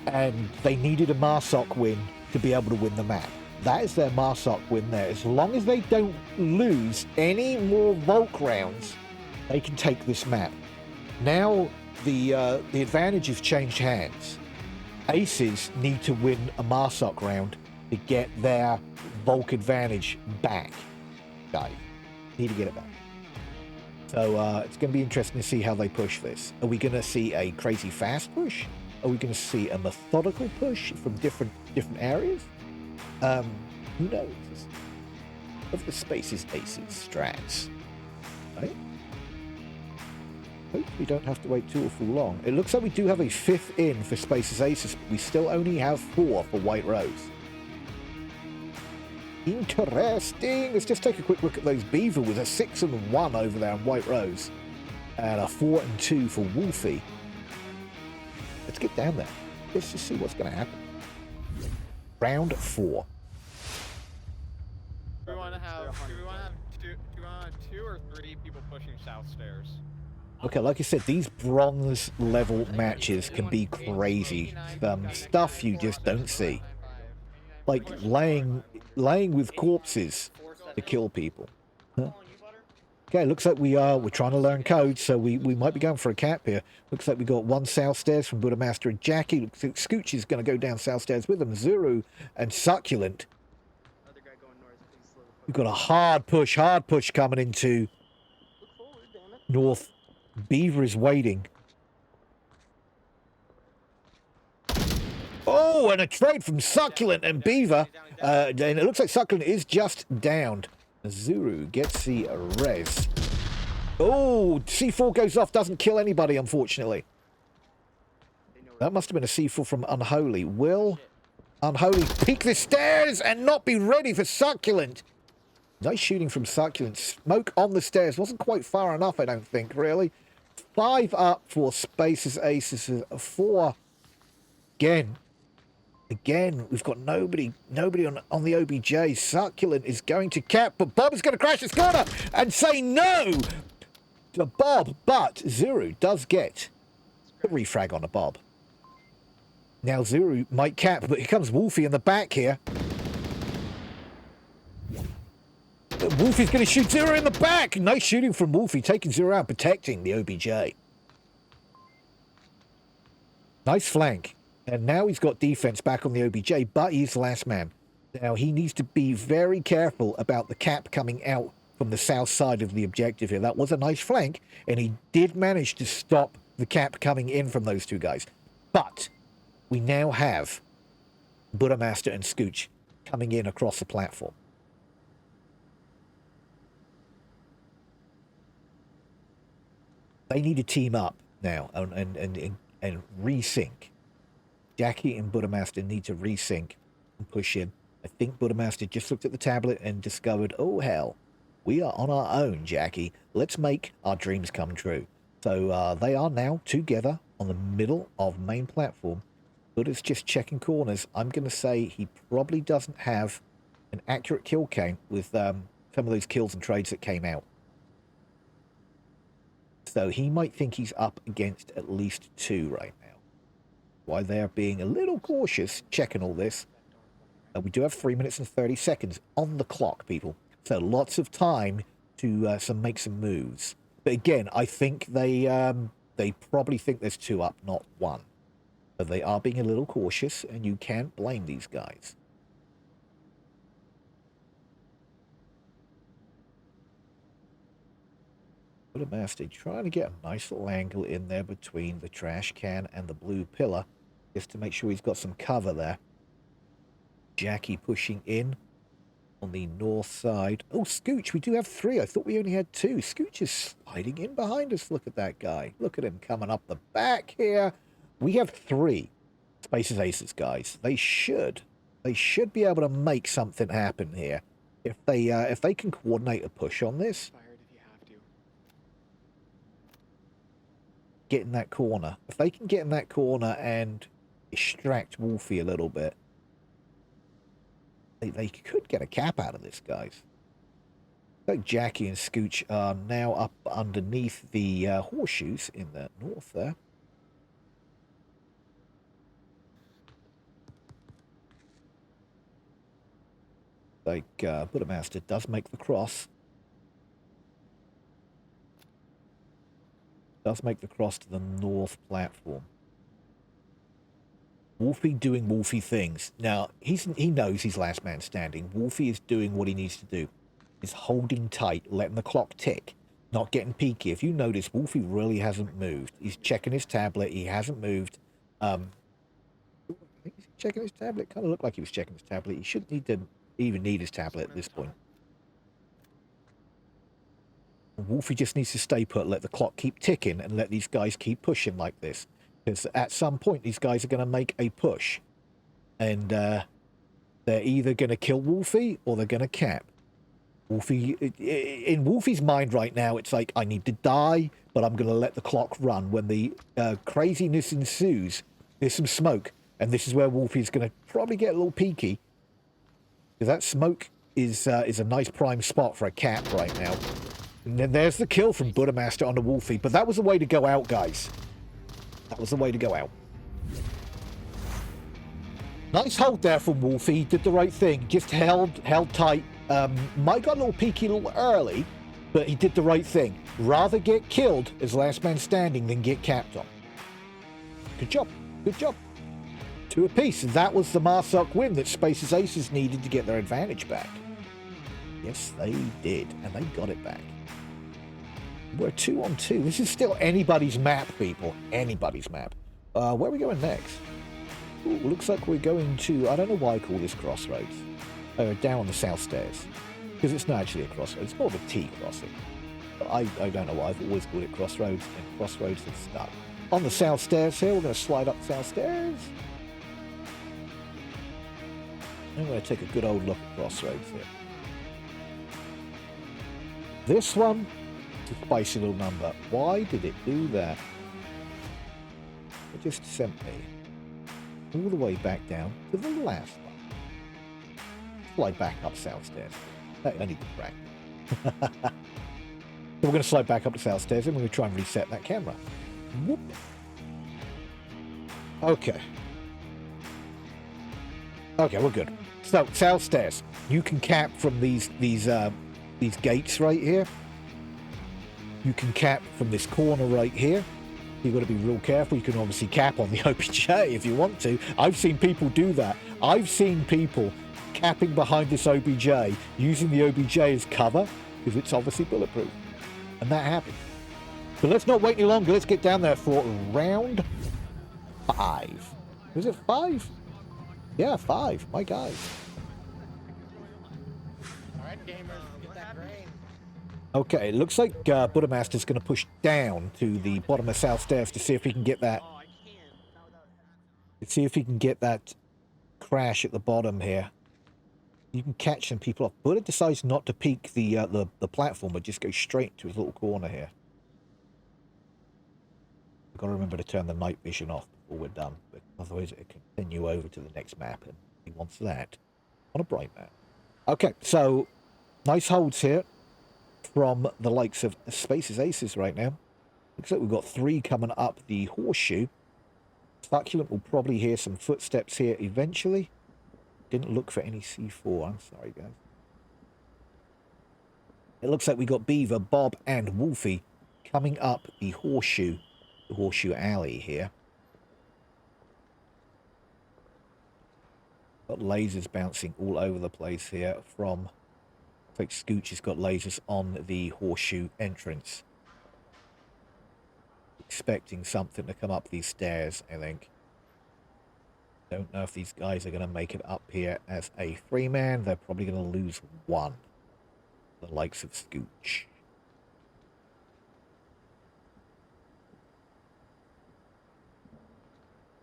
And they needed a Marsoc win to be able to win the map. That is their Marsoc win there. As long as they don't lose any more Volk rounds, they can take this map. Now the advantage has changed hands. Aces need to win a Marsoc round to get their Volk advantage back. Guys, need to get it back. So it's going to be interesting to see how they push this. Are we going to see a crazy fast push? Are we going to see a methodical push from different areas? Who knows? Of the Spaces Aces strats, right? Hope we don't have to wait too awful long. It looks like we do have a fifth in for Spaces Aces, but we still only have 4 for WhiteRose. Interesting. Let's just take a quick look at those. Beaver with a 6-1 over there on WhiteRose, and a 4-2 for Wolfie. Let's get down there. Let's just see what's going to happen. Round 4. Do we want to have two or 3 people pushing south stairs? Okay, like I said, these bronze level matches can be crazy. Stuff you just don't see. Like laying with corpses to kill people. Huh? Okay, looks like we're trying to learn code, so we might be going for a cap here. Looks like we got 1 south stairs from Buddha Master and Jackie. Looks like Scooch is going to go down south stairs with them. Zuru and Succulent. We've got a hard push coming into north. Beaver is waiting. Oh, and a trade from Succulent and Beaver. And it looks like Succulent is just downed. Zuru gets the res. Oh, C4 goes off, doesn't kill anybody, unfortunately. That must have been a C4 from Unholy. Will Unholy peek the stairs and not be ready for Succulent? Nice shooting from Succulent. Smoke on the stairs. Wasn't quite far enough, I don't think, really. 5 up for Spaces Aces. 4. Again, we've got nobody on the OBJ. Succulent is going to cap, but Bob is going to crash his corner and say no to Bob. But Zuru does get a refrag on a Bob. Now Zuru might cap, but here comes Wolfie in the back here. Wolfie's going to shoot Zero in the back. Nice shooting from Wolfie, taking Zero out, protecting the OBJ. Nice flank. And now he's got defense back on the OBJ, but he's the last man. Now he needs to be very careful about the cap coming out from the south side of the objective here. That was a nice flank, and he did manage to stop the cap coming in from those two guys. But we now have Buddha Master and Scooch coming in across the platform. They need to team up now and resync. Jackie and Buddha Master need to resync and push in. I think Buddha Master just looked at the tablet and discovered, oh hell, we are on our own, Jackie. Let's make our dreams come true. So they are now together on the middle of main platform. Buddha's just checking corners. I'm going to say he probably doesn't have an accurate kill count with some of those kills and trades that came out. So he might think he's up against at least 2 right now. Why they're being a little cautious checking all this. We do have 3 minutes and 30 seconds on the clock, people. So lots of time to make some moves. But again, I think they probably think there's 2 up, not 1. But they are being a little cautious, and you can't blame these guys. Buddha Master trying to get a nice little angle in there between the trash can and the blue pillar, just to make sure he's got some cover there. Jackie pushing in on the north side. Oh, Scooch, we do have 3. I thought we only had 2. Scooch is sliding in behind us. Look at that guy. Look at him coming up the back here. We have 3 Spaces Aces, guys. They should be able to make something happen here. If they can coordinate a push on this. Get in that corner. If they can get in that corner and extract Wolfie a little bit, they could get a cap out of this, guys. So Jackie and Scooch are now up underneath the horseshoes in the north there. Like Buddha Master does make the cross. Does make the cross to the north platform. Wolfie doing Wolfie things. Now, he knows he's last man standing. Wolfie is doing what he needs to do. He's holding tight, letting the clock tick, not getting peaky. If you notice, Wolfie really hasn't moved. He's checking his tablet. He hasn't moved. I think he's checking his tablet. Kind of looked like he was checking his tablet. He shouldn't even need his tablet at this point. Wolfie just needs to stay put, let the clock keep ticking, and let these guys keep pushing like this. Because at some point, these guys are going to make a push. And they're either going to kill Wolfie, or they're going to cap. Wolfie, in Wolfie's mind right now, it's like, I need to die, but I'm going to let the clock run. When the craziness ensues, there's some smoke. And this is where Wolfie's going to probably get a little peaky. Because that smoke is a nice prime spot for a cap right now. And then there's the kill from Buddha Master on the Wolfie. But that was the way to go out, guys. That was the way to go out. Nice hold there from Wolfie. Did the right thing. Just held tight. Might got a little peaky a little early, but he did the right thing. Rather get killed as last man standing than get capped on. Good job. Good job. 2 apiece. And that was the Marsuck win that Spaces Aces needed to get their advantage back. Yes, they did. And they got it back. We're 2 on 2. This is still anybody's map, people. Anybody's map. Where are we going next? Ooh, looks like we're going to... I don't know why I call this Crossroads. Down on the south stairs. Because it's not actually a crossroads. It's more of a T crossing. I don't know why. I've always called it Crossroads. And Crossroads is stuck. On the south stairs here. We're going to slide up the south stairs. I'm going to take a good old look at Crossroads here. This one... a spicy little number. Why did it do that? It just sent me all the way back down to the last one. Slide back up south stairs. I need to practice. So we're going to slide back up the south stairs and we're going to try and reset that camera. Whoop. Okay. Okay, we're good. So, south stairs. You can cap from these gates right here. You can cap from this corner right here. You've got to be real careful. You can obviously cap on the OBJ if you want to. I've seen people do that. I've seen people capping behind this OBJ, using the OBJ as cover, because it's obviously bulletproof. And that happens. But let's not wait any longer. Let's get down there for round 5. Was it 5? Yeah, 5. My guys. Alright, gamers, get that grain. Okay, it looks like Buddhamaster's going to push down to the bottom of south stairs to see if he can get that. Oh, I can't. Let's see if he can get that crash at the bottom here. You can catch some people off. Buddha decides not to peek the platform, but just go straight to his little corner here. We've got to remember to turn the night vision off before we're done, but otherwise it can continue over to the next map, and he wants that on a bright map. Okay, so nice holds here from the likes of Spaces Aces right now. Looks like we've got 3 coming up the horseshoe. Succulent will probably hear some footsteps here eventually. Didn't look for any C4. I'm sorry, guys. It looks like we got Beaver, Bob, and Wolfie coming up the horseshoe alley here. Got lasers bouncing all over the place here from... Looks like Scooch has got lasers on the horseshoe entrance. Expecting something to come up these stairs, I think. Don't know if these guys are going to make it up here as a 3-man. They're probably going to lose 1. The likes of Scooch.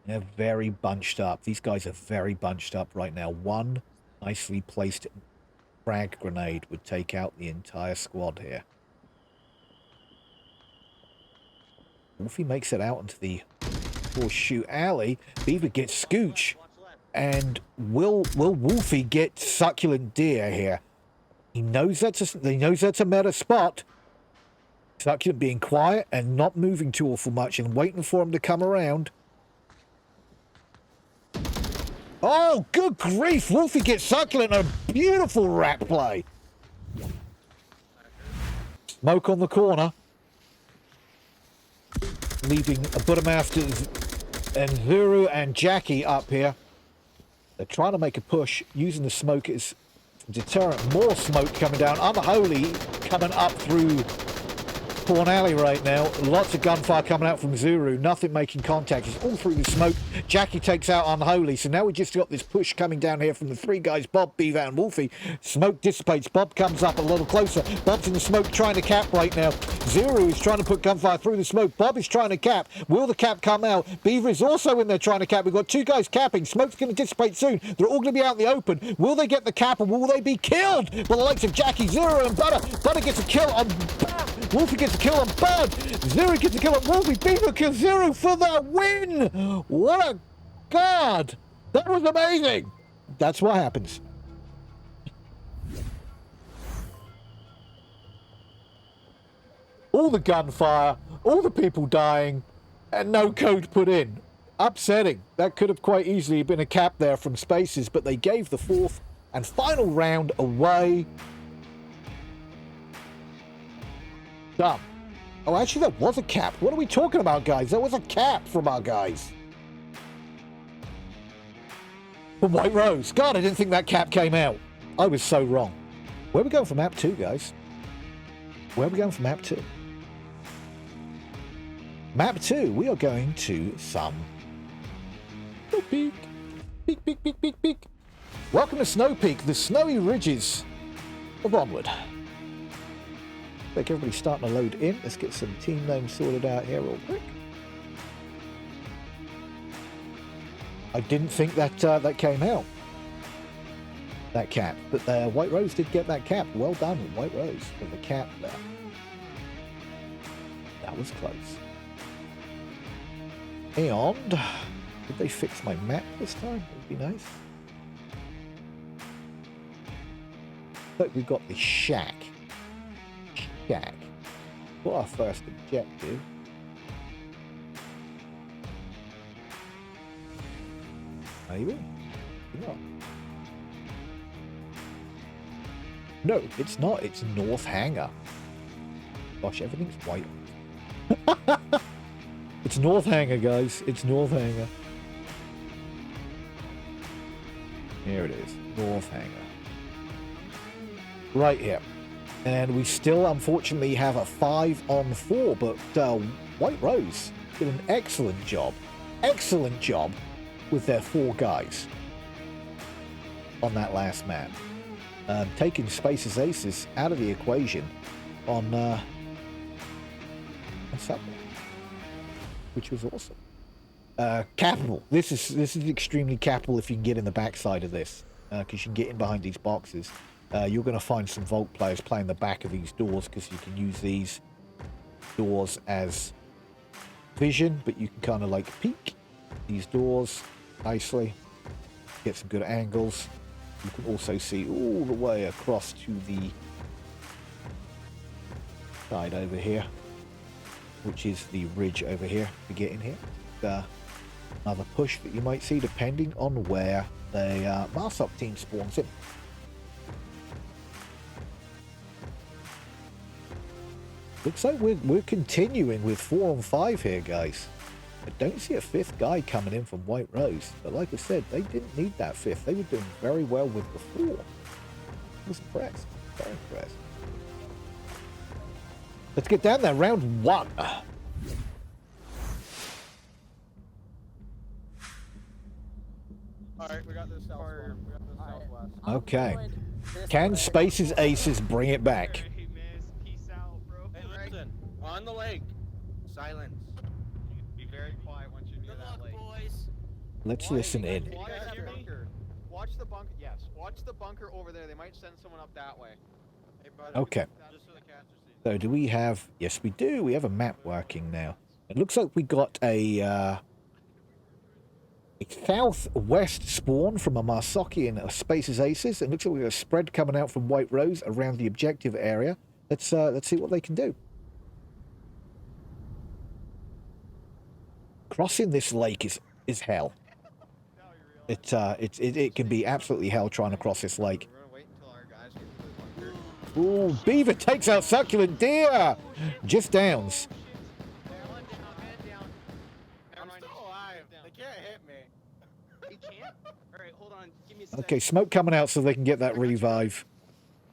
They're very bunched up. These guys are very bunched up right now. 1 nicely placed frag grenade would take out the entire squad here. Wolfie makes it out into the horseshoe alley. Beaver gets Scooch. And will Wolfie get Succulent Deer here? He knows that's a meta spot. Succulent being quiet and not moving too awful much and waiting for him to come around. Oh, good grief! Wolfie gets Succulent. A beautiful rat play. Smoke on the corner. Leaving Buddhamasters and Zuru and Jackie up here. They're trying to make a push, using the smoke as deterrent. More smoke coming down. Unholy coming up through Pawn Alley right now. Lots of gunfire coming out from Zuru. Nothing making contact. It's all through the smoke. Jackie takes out Unholy. So now we just got this push coming down here from the 3 guys, Bob, Beaver, and Wolfie. Smoke dissipates. Bob comes up a little closer. Bob's in the smoke trying to cap right now. Zuru is trying to put gunfire through the smoke. Bob is trying to cap. Will the cap come out? Beaver is also in there trying to cap. We've got 2 guys capping. Smoke's going to dissipate soon. They're all going to be out in the open. Will they get the cap or will they be killed? Well, the likes of Jackie, Zuru, and Butter. Butter gets a kill on Bud. Wolfie gets a kill on Bud. Zuru gets a kill on Wolfie. Beaver kills Zuru for the win. What a god. That was amazing. That's what happens. All the gunfire, all the people dying, and no code put in. Upsetting. That could have quite easily been a cap there from Spaces, but they gave the 4th and final round away. Dumb. Oh, actually, that was a cap. What are we talking about, guys? That was a cap from our guys. From WhiteRose. God, I didn't think that cap came out. I was so wrong. Where are we going for map 2, guys? Where are we going for map 2? Map 2, we are going to some... Snow Peak. Peak, peak, peak, peak, peak. Welcome to Snow Peak, the snowy ridges of Onward. Like everybody's starting to load in. Let's get some team names sorted out here real quick. I didn't think that that came out. That cap. But WhiteRose did get that cap. Well done, WhiteRose, for the cap there. That was close. And did they fix my map this time? That would be nice. But we've got the shack. For our first objective. Maybe? Not. No, it's not. It's North Hangar. Gosh, everything's white. It's North Hangar, guys. It's North Hangar. Here it is. North Hangar. Right here. And we still, unfortunately, have a 5-on-4, but WhiteRose did an excellent job with their 4 guys on that last map. Taking Space's Aces out of the equation on Subway, which was awesome. Capital. This is extremely capital if you can get in the backside of this, because you can get in behind these boxes. You're going to find some Vault players playing the back of these doors because you can use these doors as vision, but you can kind of like peek these doors nicely, get some good angles. You can also see all the way across to the side over here, which is the ridge over here to get in here. Another push that you might see depending on where the Marsop team spawns in. Looks like we're continuing with 4-on-5 here, guys. I don't see a 5th guy coming in from WhiteRose, but like I said, they didn't need that 5th. They were doing very well with the 4. I was impressed. Very impressed. Let's get down there. Round 1. Alright, we got this southwest. We got this southwest. Okay. Can Space's Aces bring it back? Hey, man, peace out, bro. Hey, listen. On the lake. Silence. Be very quiet once you're near that lake. boys. Let's listen in. Watch the bunker. Watch the bunker. Yes, watch the bunker over there. They might send someone up that way. Hey, buddy. Okay. Just so the cats are seeing. So do we have... Yes, we do. We have a map working now. It looks like we got a southwest spawn from a Marsocki and a Space's Aces. It looks like we got a spread coming out from WhiteRose around the objective area. Let's see what they can do. Crossing this lake is hell. It can be absolutely hell trying to cross this lake. We're gonna wait until our guys get to the bunker. Ooh, Beaver takes out Succulent Deer. Just downs. I'm still alive. They can't hit me. He can't? Alright, hold on. Give me a second. Okay, smoke coming out so they can get that revive.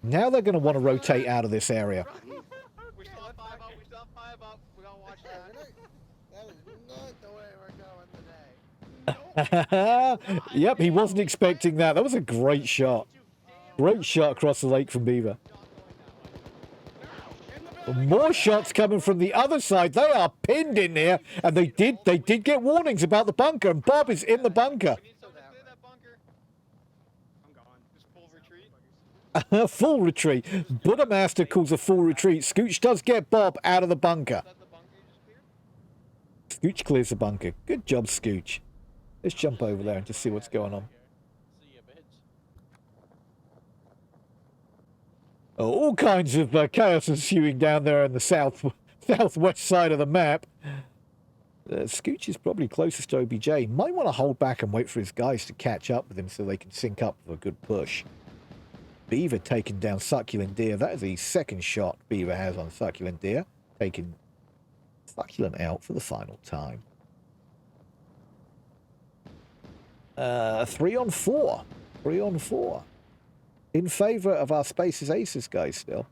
Now they're going to want to rotate out of this area. We still have 5 up. We still have 5 up. We gotta watch that. That is not the way we're going today. Yep, he wasn't expecting that. That was a great shot. Great shot across the lake from Beaver. More shots coming from the other side. They are pinned in here, and they did get warnings about the bunker, and Bob is in the bunker. We need someone to clear that bunker. I'm gone. Just full retreat. Full retreat. Buddha calls a full retreat. Scooch does get Bob out of the bunker. Is that the bunker you just cleared? Scooch clears the bunker. Good job, Scooch. Let's jump over there and just see what's going on. See ya, bitch. All kinds of chaos ensuing down there in the southwest side of the map. Scooch is probably closest to OBJ. Might want to hold back and wait for his guys to catch up with him so they can sync up for a good push. Beaver taking down Succulent Deer. That is the second shot Beaver has on Succulent Deer. Taking Succulent out for the final time. 3-on-4. 3-on-4. In favor of our Space's Aces guys still.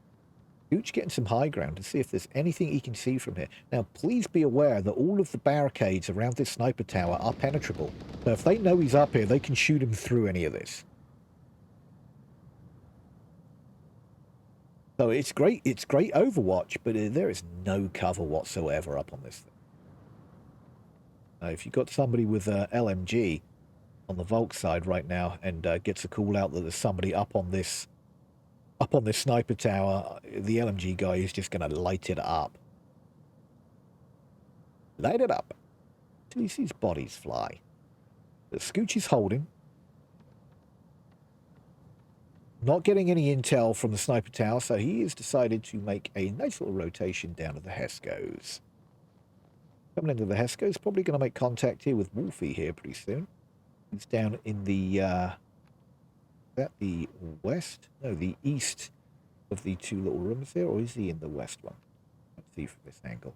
Gooch getting some high ground to see if there's anything he can see from here. Now, please be aware that all of the barricades around this sniper tower are penetrable. So if they know he's up here, they can shoot him through any of this. So it's great Overwatch, but there is no cover whatsoever up on this thing. If you've got somebody with a LMG on the Volk side right now and gets a call out that there's somebody up on this sniper tower, the LMG guy is just going to light it up. Light it up till he sees bodies fly. The Scooch is holding. Not getting any intel from the sniper tower, so he has decided to make a nice little rotation down to the Hescos. Coming into the Hescos, probably going to make contact here with Wolfie here pretty soon. He's down in the... is that the west? No, the east of the two little rooms here, or is he in the west one? Let's see from this angle.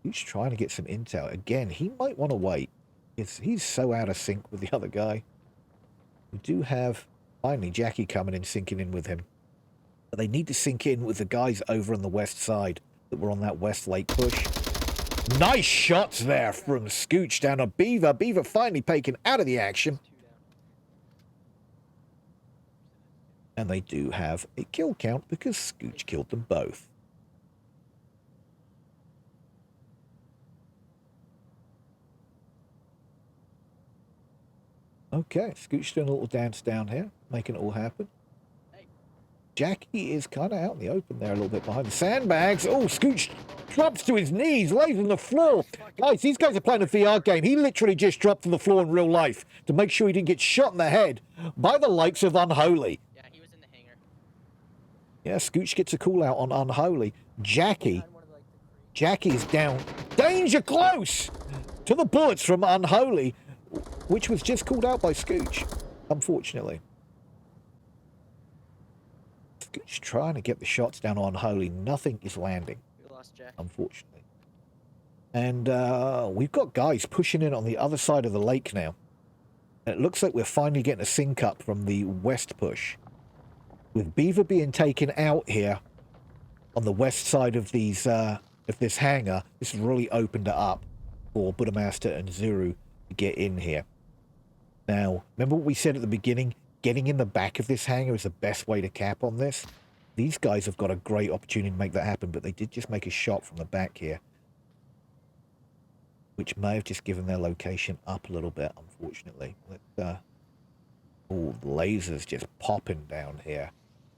He's trying to get some intel. Again, he might want to wait. He's so out of sync with the other guy. We do have, finally, Jackie coming in, syncing in with him. But they need to sync in with the guys over on the west side that were on that west lake push. Nice shots there from Scooch down on Beaver. Beaver finally taken out of the action. And they do have a kill count because Scooch killed them both. Okay, Scooch doing a little dance down here, making it all happen. Jackie is kind of out in the open there a little bit behind the sandbags. Oh, Scooch drops to his knees, lays on the floor. Guys, these guys are playing a VR game. He literally just dropped to the floor in real life to make sure he didn't get shot in the head by the likes of Unholy. Yeah, he was in the hangar. Yeah, Scooch gets a call out on Unholy. Jackie is down. Danger close to the bullets from Unholy, which was just called out by Scooch, unfortunately. Scooch trying to get the shots down on Unholy. Nothing is landing, We lost Jack. unfortunately. And we've got guys pushing in on the other side of the lake now. And it looks like we're finally getting a sync up from the west push. With Beaver being taken out here on the west side of these of this hangar, this has really opened it up for Buddhamaster and Zuru to get in here. Now, remember what we said at the beginning? Getting in the back of this hangar is the best way to cap on this. These guys have got a great opportunity to make that happen, but they did just make a shot from the back here, which may have just given their location up a little bit, unfortunately. Oh, the lasers just popping down here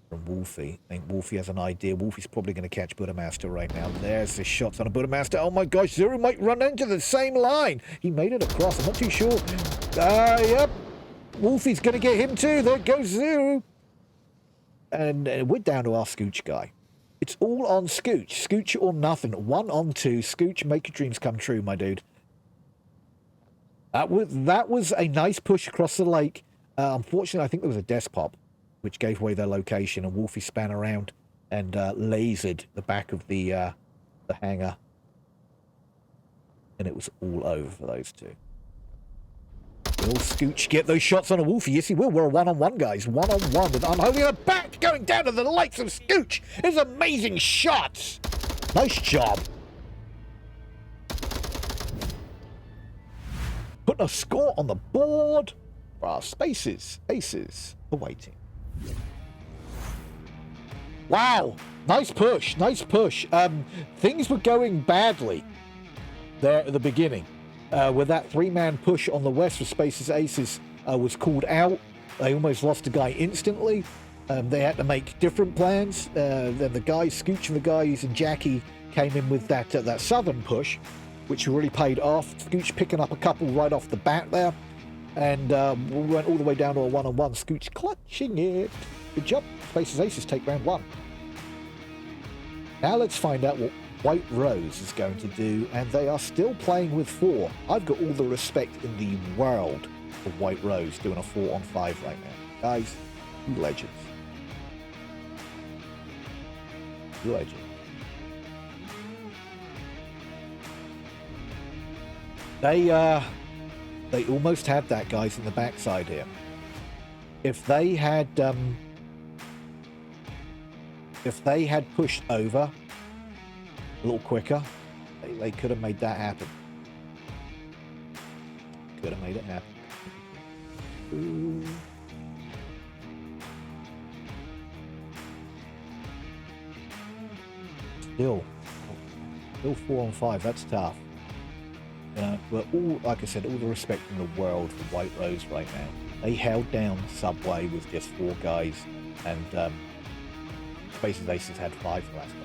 from Wolfie. I think Wolfie has an idea. Wolfie's probably going to catch Buddhamaster right now. There's the shots on a Buddhamaster. Oh my gosh, Zuru might run into the same line. He made it across. I'm not too sure. Yep. Wolfie's going to get him too. There goes Zuru. And we're down to our Scooch guy. It's all on Scooch. Scooch or nothing. 1 on 2. Scooch, make your dreams come true, my dude. That was a nice push across the lake. Unfortunately, I think there was a desk pop, which gave away their location, and Wolfie span around and lasered the back of the hangar. And it was all over for those two. Will Scooch get those shots on a Wolfie? Yes, he will. We're a one-on-one, guys. One-on-one with Unholy in the back, going down to the likes of Scooch. It's amazing shots. Nice job. Putting a score on the board for our aces awaiting. Wow. Nice push. Nice push. Things were going badly there at the beginning. Where that 3-man push on the west for Spaces Aces was called out. They almost lost a guy instantly. They had to make different plans. Then the guys, Scooch and the guys and Jackie came in with that southern push, which really paid off. Scooch picking up a couple right off the bat there. And we went all the way down to a one-on-one. Scooch clutching it. Good job. Spaces Aces take round 1. Now let's find out what WhiteRose is going to do, and they are still playing with 4. I've got all the respect in the world for WhiteRose doing a 4-on-5 right now. Guys, you legends. You legends. They almost had that, guys, in the backside here. If they had pushed over a little quicker, they could have made that happen. Could have made it happen. Ooh. Still 4-on-5. That's tough. But all, like I said, all the respect in the world for WhiteRose right now. They held down Subway with just 4 guys, and Spaces Aces had 5 for last time.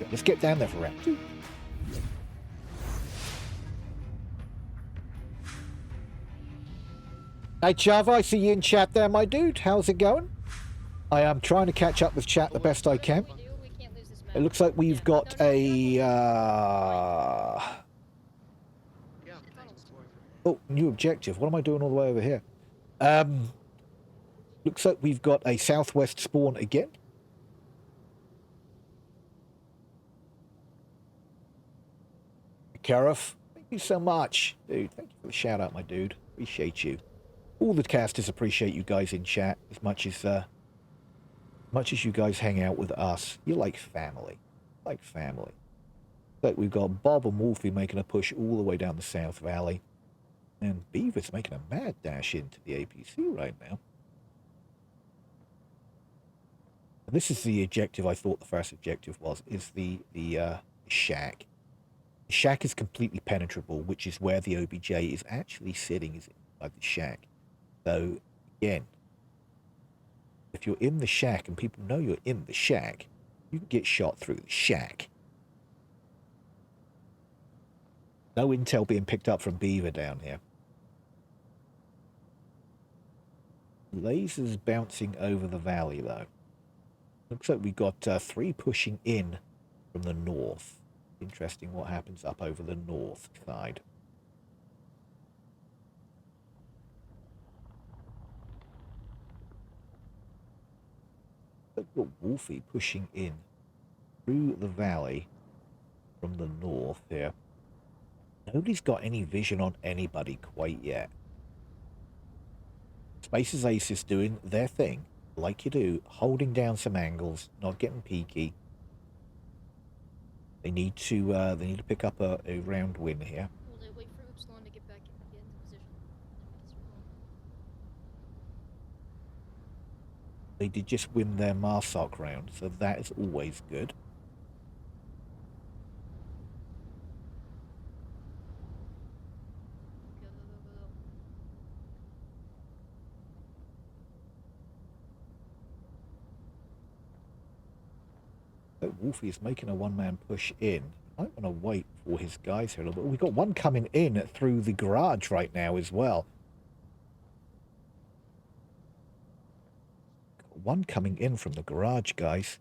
Let's get down there for round 2. Hey Java, I see you in chat there, my dude. How's it going? I am trying to catch up with chat the best I can. It looks like we've got a oh, new objective. What am I doing all the way over here? Looks like we've got a southwest spawn again. Karif, thank you so much. Dude, thank you for the shout out, my dude. Appreciate you. All the casters appreciate you guys in chat as much as you guys hang out with us. You're like family. Like family. Like we've got Bob and Wolfie making a push all the way down the South Valley. And Beaver's making a mad dash into the APC right now. And this is the objective I thought the first objective was, is the shack. The shack is completely penetrable, which is where the OBJ is actually sitting, is inside the shack. So, again, if you're in the shack and people know you're in the shack, you can get shot through the shack. No intel being picked up from Beaver down here. Lasers bouncing over the valley, though. Looks like we got 3 pushing in from the north. Interesting what happens up over the north side. We've got Wolfie pushing in through the valley from the north here. Nobody's got any vision on anybody quite yet. Spaces Ace is doing their thing, like you do, holding down some angles, not getting peaky. They need to pick up a round win here. Will they wait for Upsilon to get back into position? They did just win their Marsoc round, so that is always good. Wolfie is making a one-man push in. I want to wait for his guys here a little bit. We've got one coming in through the garage right now as well. Got one coming in from the garage, guys.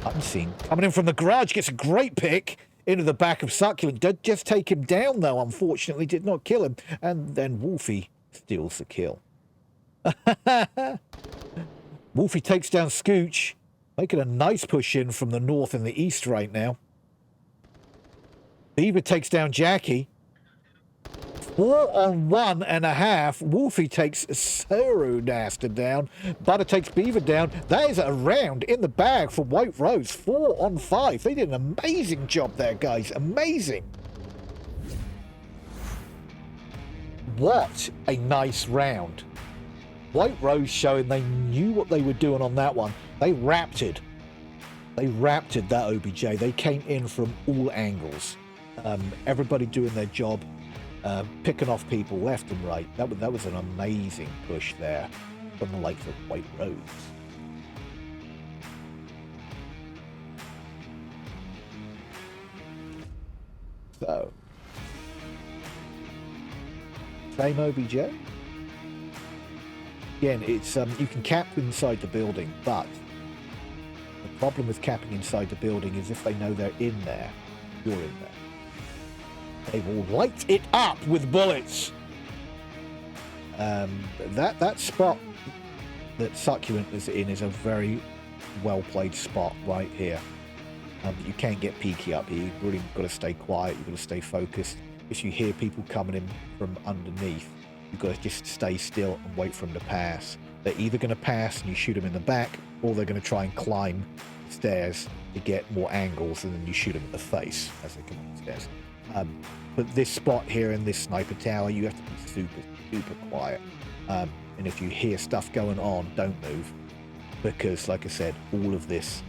Unseen. Coming in from the garage, gets a great pick into the back of Succulent. Did just take him down, though, unfortunately. Did not kill him. And then Wolfie steals the kill. Wolfie takes down Scooch. Making a nice push in from the north and the east right now. Beaver takes down Jackie. 4 on 1.5. Wolfie takes Saru Nasta down. Butter takes Beaver down. That is a round in the bag for WhiteRose. 4 on 5. They did an amazing job there, guys. Amazing. What a nice round. WhiteRose showing they knew what they were doing on that one. They raptured. They raptured that OBJ. They came in from all angles. Everybody doing their job, picking off people left and right. That was an amazing push there from the likes of WhiteRose. So, same OBJ. Again, it's you can cap inside the building, but the problem with capping inside the building is if they know they're in there, you're in there. They will light it up with bullets. That spot that Succulent is in is a very well played spot right here. You can't get peeky up here. You've really got to stay quiet. You've got to stay focused. If you hear people coming in from underneath, you've got to just stay still and wait for them to pass. They're either going to pass and you shoot them in the back, or they're going to try and climb the stairs to get more angles, and then you shoot them in the face as they come up the stairs. But this spot here in this sniper tower, you have to be super, super quiet. And if you hear stuff going on, don't move. Because, like I said, all of this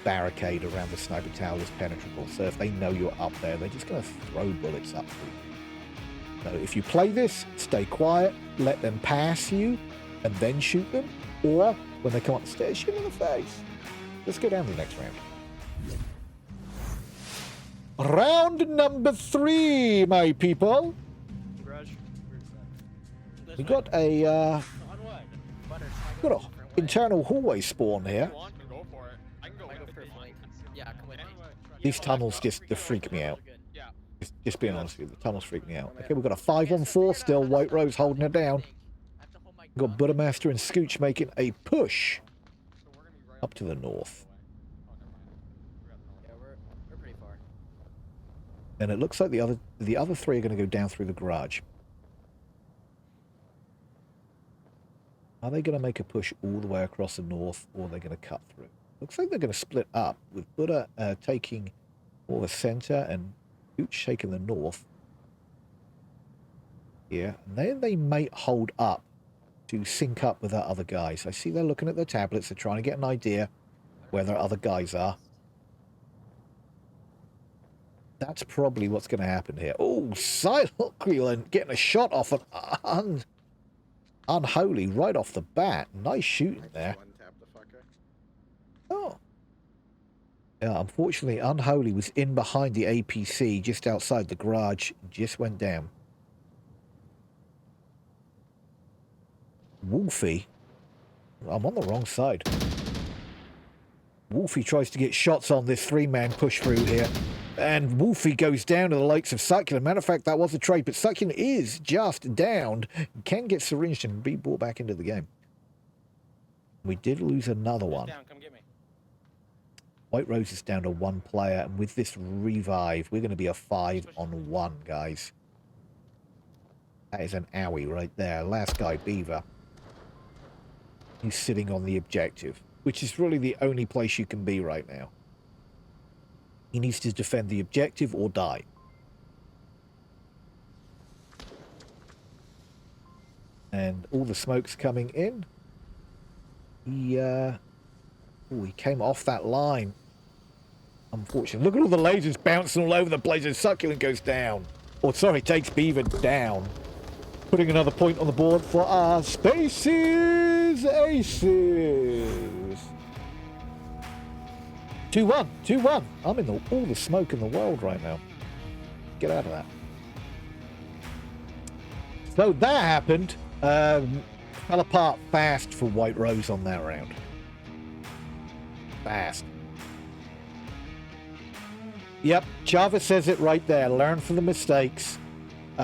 barricade around the sniper tower is penetrable. So if they know you're up there, they're just going to throw bullets up through you. So if you play this, stay quiet, let them pass you, and then shoot them. Or when they come up the stairs, shoot them in the face. Let's go down to the next round. Round number 3, my people. We got a internal hallway spawn here. These tunnels just freak me out. Just being honest with you, the tunnels freak me out. Okay, we've got a 5 on 4 still. WhiteRose holding it down. We've got Buttermaster and Scooch making a push So we're gonna be right up to the north. Oh, never mind. We're at the north. Yeah, we're pretty far. And it looks like the other three are going to go down through the garage. Are they going to make a push all the way across the north, or are they going to cut through? Looks like they're going to split up, with Buddha taking all the center and Scooch taking the north. Yeah, and then they might hold up to sync up with our other guys. I see they're looking at their tablets. They're trying to get an idea where their other guys are. That's probably what's going to happen here. Oh, Silent getting a shot off an Unholy right off the bat. Nice shooting there. Oh. Yeah, unfortunately, Unholy was in behind the APC just outside the garage. Just went down. Wolfie. I'm on the wrong side. Wolfie tries to get shots on this three-man push through here. And Wolfie goes down to the likes of Succulent. Matter of fact, that was a trade, but Succulent is just downed. Can get syringed and be brought back into the game. We did lose another one. Down, come get me. WhiteRose is down to one player, and with this revive, we're going to be a 5-on-1, guys. That is an owie right there. Last guy, Beaver. He's sitting on the objective, which is really the only place you can be right now. He needs to defend the objective or die. And all the smoke's coming in. He came off that line. Unfortunately. Look at all the lasers bouncing all over the place as Succulent goes down. Or, sorry, takes Beaver down. Putting another point on the board for our Spaces Aces. 2-1, 2-1. I'm in all the smoke in the world right now. Get out of that. So that happened. Fell apart fast for WhiteRose on that round. Fast. Yep, Java says it right there. Learn from the mistakes.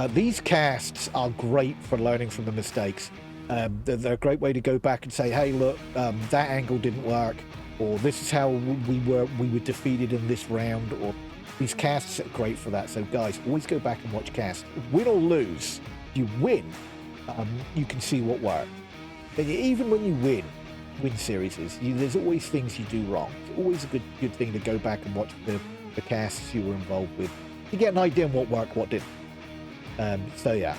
These casts are great for learning from the mistakes. They're a great way to go back and say, hey, look, that angle didn't work. Or this is how we were defeated in this round, or these casts are great for that. So guys, always go back and watch casts. Win or lose, you win, you can see what worked. And even when you win series, there's always things you do wrong. It's always a good thing to go back and watch the casts you were involved with to get an idea on what worked, what didn't. So yeah.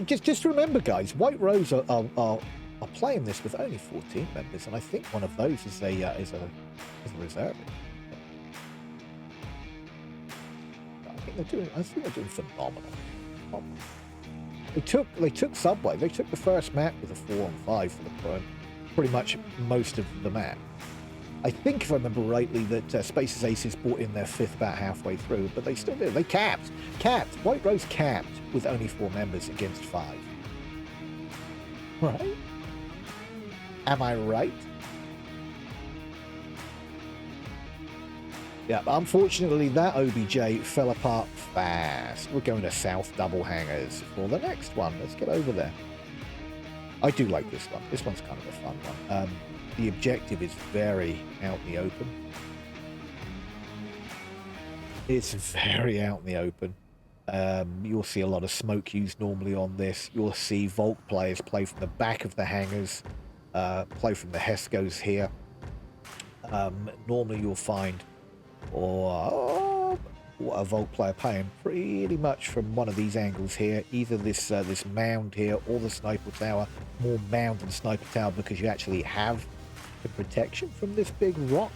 Just remember, guys, WhiteRose are playing this with only 14 members, and I think one of those is a reserve. I think they're doing phenomenal. They took Subway. They took the first map with a 4-on-5 for the pretty much most of the map. I think, if I remember rightly, that Spaces Aces brought in their fifth about halfway through, but they still did. They capped. WhiteRose capped with only 4 members against 5. Right? Am I right? Yeah, unfortunately that OBJ fell apart fast. We're going to South Double Hangers for the next one. Let's get over there. I do like this one. This one's kind of a fun one. The objective is very out in the open. It's very out in the open. You'll see a lot of smoke used normally on this. You'll see Vault players play from the back of the hangars, play from the Hescos here. Normally you'll find a Vault player playing pretty much from one of these angles here, either this mound here or the sniper tower. More mound than sniper tower because you actually have the protection from this big rock.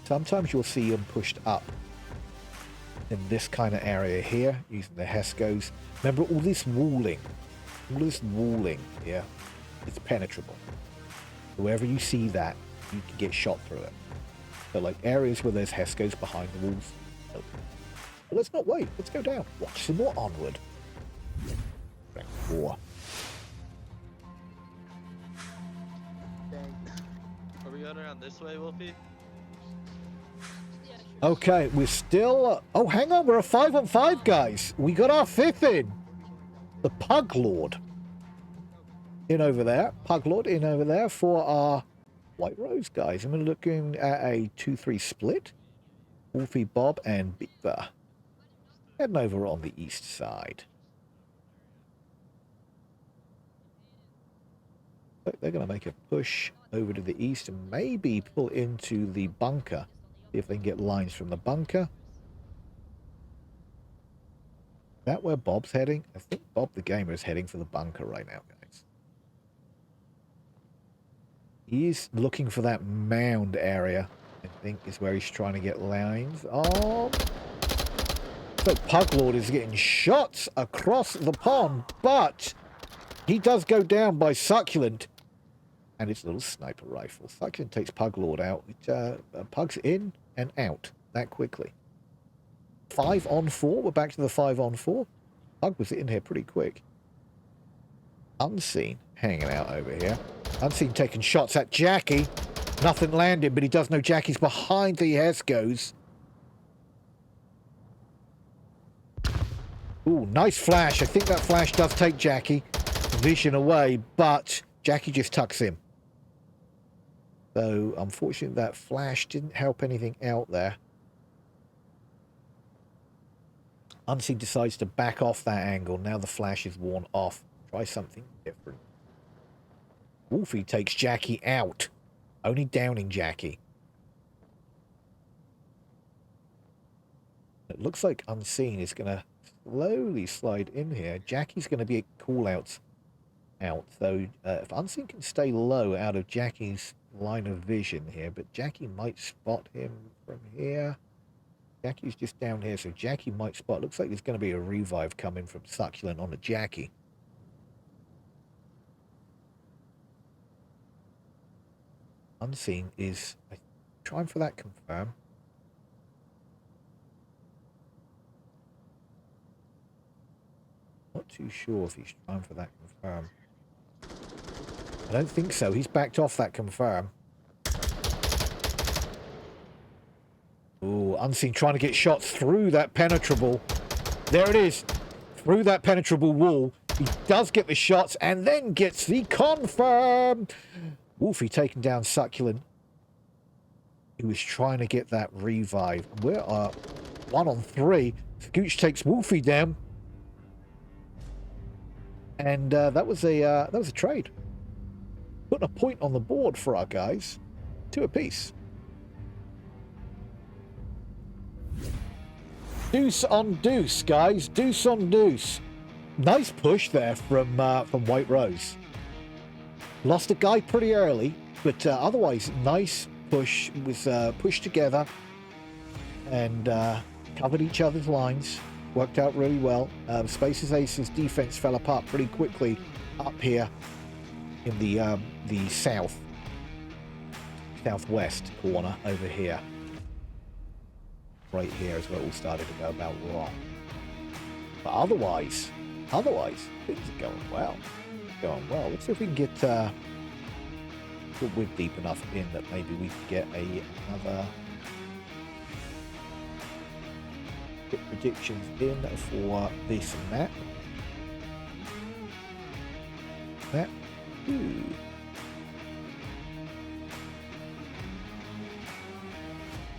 Sometimes you'll see them pushed up in this kind of area here using the Hescos. Remember, all this walling, yeah, it's penetrable. Wherever you see that, you can get shot through it. So like areas where there's Hescos behind the walls. Nope. Well, let's not wait. Let's go down. Watch some more Onward. Rank 4. Are we going around this way, Wolfie? Yeah, sure. Okay, we're still... oh, hang on. We're a 5-on-5, guys. We got our 5th in. The Pug Lord. In over there. Pug Lord in over there for our WhiteRose, guys. And we're looking at a 2-3 split. Wolfie, Bob, and Beaver. Heading over on the east side. They're going to make a push over to the east and maybe pull into the bunker. See if they can get lines from the bunker. Is that where Bob's heading? I think Bob the Gamer is heading for the bunker right now, guys. He's looking for that mound area, I think, is where he's trying to get lines. Oh! So Puglord is getting shots across the pond, but he does go down by Succulent and his little sniper rifle. Succulent takes Puglord out. Pug's in and out that quickly. 5-on-4. We're back to the 5-on-4. Pug was in here pretty quick. Unseen hanging out over here. Unseen taking shots at Jackie. Nothing landed, but he does know Jackie's behind the Escos. Ooh, nice flash. I think that flash does take Jackie vision away, but Jackie just tucks him. So, unfortunately, that flash didn't help anything out there. Unseen decides to back off that angle. Now the flash is worn off. Try something different. Wolfie takes Jackie out. Only downing Jackie. It looks like Unseen is going to slowly slide in here. Jackie's going to be a call-out out. So if Unseen can stay low out of Jackie's line of vision here, but Jackie might spot him from here. Jackie's just down here, so Jackie might spot. Looks like there's going to be a revive coming from Succulent on a Jackie. Unseen is trying for that confirm. Not too sure if he's trying for that confirm. I don't think so. He's backed off that confirm. Ooh, Unseen trying to get shots through that penetrable. There it is. Through that penetrable wall. He does get the shots and then gets the confirm. Wolfie taking down Succulent. He was trying to get that revive. We're 1-on-3. Scooch takes Wolfie down. And that was a trade. Putting a point on the board for our guys. 2 apiece. Deuce on deuce, guys. Deuce on deuce. Nice push there from WhiteRose. Lost a guy pretty early, but otherwise nice push. Was pushed together and covered each other's lines. Worked out really well. Spaces Ace's defense fell apart pretty quickly up here in the southwest corner over here. Right here is where it all started to go about wrong. But otherwise, things are going well. Let's see if we can get we're deep enough in that maybe we can get another predictions in for this map. Ooh.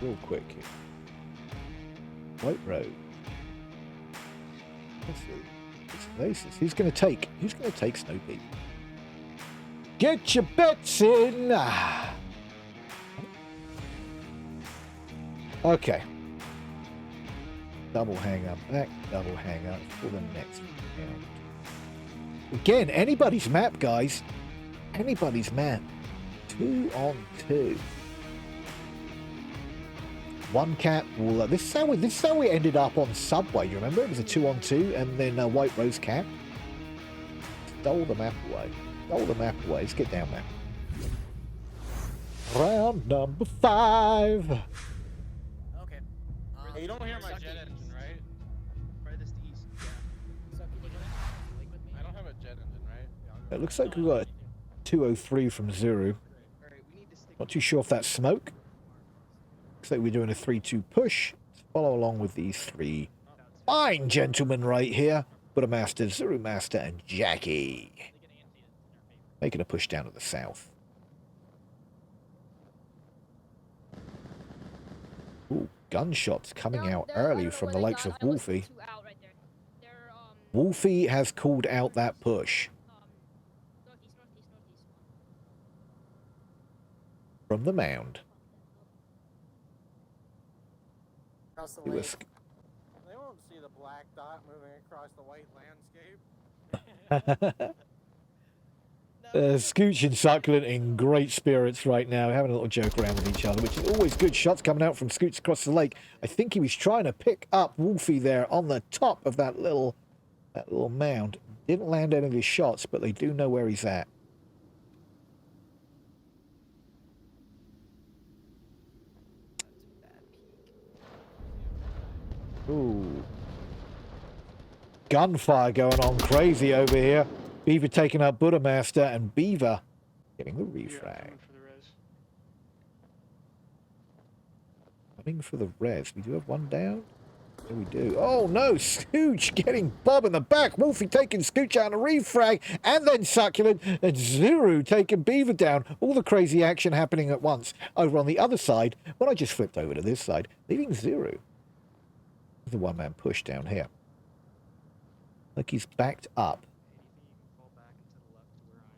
Real quick here. WhiteRose. Let's see. Who's going to take Snow Pete? Get your bets in. Okay. Double hang up back, double hang up for the next round. Again, anybody's map, guys. Anybody's map. 2-on-2. One cat will. This is how we ended up on Subway. You remember? It was a 2-on-2, and then WhiteRose cat stole the map away. Let's get down there. Round number 5. Okay. You don't hear my jet engine, right? Farthest east. Yeah. I don't have a jet engine, right? It looks like we got a 203 from Zuru. Alright, we need to stick. Not too sure if that's smoke. Looks like we're doing a 3-2 push. Let's follow along with these three fine gentlemen right here. Buddha Master, Zuru Master, and Jackie. Making a push down to the south. Ooh, gunshots coming out early from the likes of Wolfie. Wolfie has called out that push. From the mound. Across the It was They won't see the black dot moving across the white landscape. Scooch and Succulent in great spirits right now, having a little joke around with each other, which is always good. Shots coming out from Scooch across the lake. I think he was trying to pick up Wolfie there on the top of that little mound. Didn't land any of his shots, but they do know where he's at. Ooh. Gunfire going on crazy over here. Beaver taking out Buddha Master, and Beaver getting the refrag. Coming for the res. We do have one down. There we do. Oh no, Scooch getting Bob in the back. Wolfie taking Scooch out on a refrag, and then Succulent and Zuru taking Beaver down. All the crazy action happening at once. Over on the other side, when I just flipped over to this side, leaving Zuru. The one-man push down here. Like he's backed up.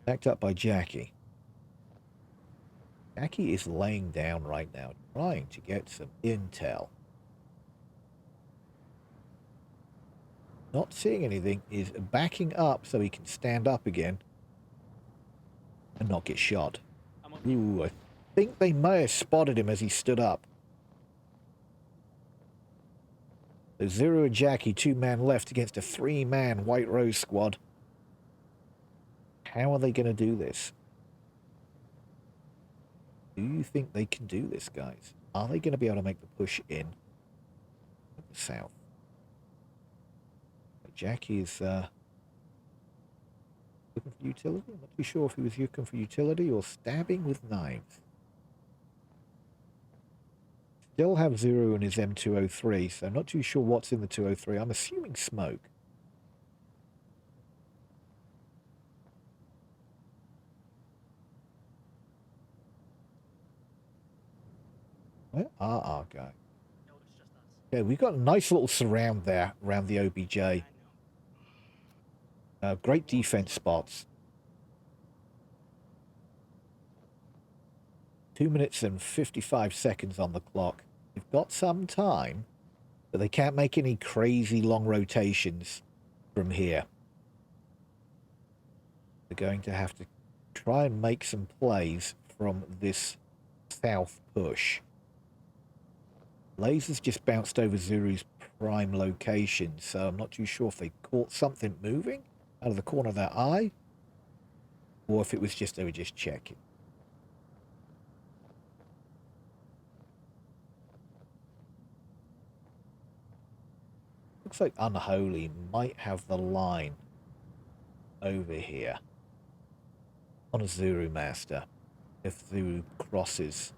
Backed up by Jackie. Jackie is laying down right now, trying to get some intel. Not seeing anything, is backing up so he can stand up again and not get shot. Ooh, I think they may have spotted him as he stood up. So Zero and Jackie, 2-man left against a 3-man WhiteRose squad. How are they going to do this? Do you think they can do this, guys? Are they going to be able to make the push in the south? Jackie is looking for utility. I'm not too sure if he was looking for utility or stabbing with knives. Still have Zero in his M203, so I'm not too sure what's in the 203. I'm assuming smoke. Where are our guys? Yeah, we've got a nice little surround there around the OBJ. Great defense spots. 2 minutes and 55 seconds on the clock. They've got some time, but they can't make any crazy long rotations from here. They're going to have to try and make some plays from this south push. Lasers just bounced over Zuru's prime location, so I'm not too sure if they caught something moving out of the corner of their eye, or if it was just they were just checking. Looks like Unholy might have the line over here on a Zuru Master. If Zuru crosses,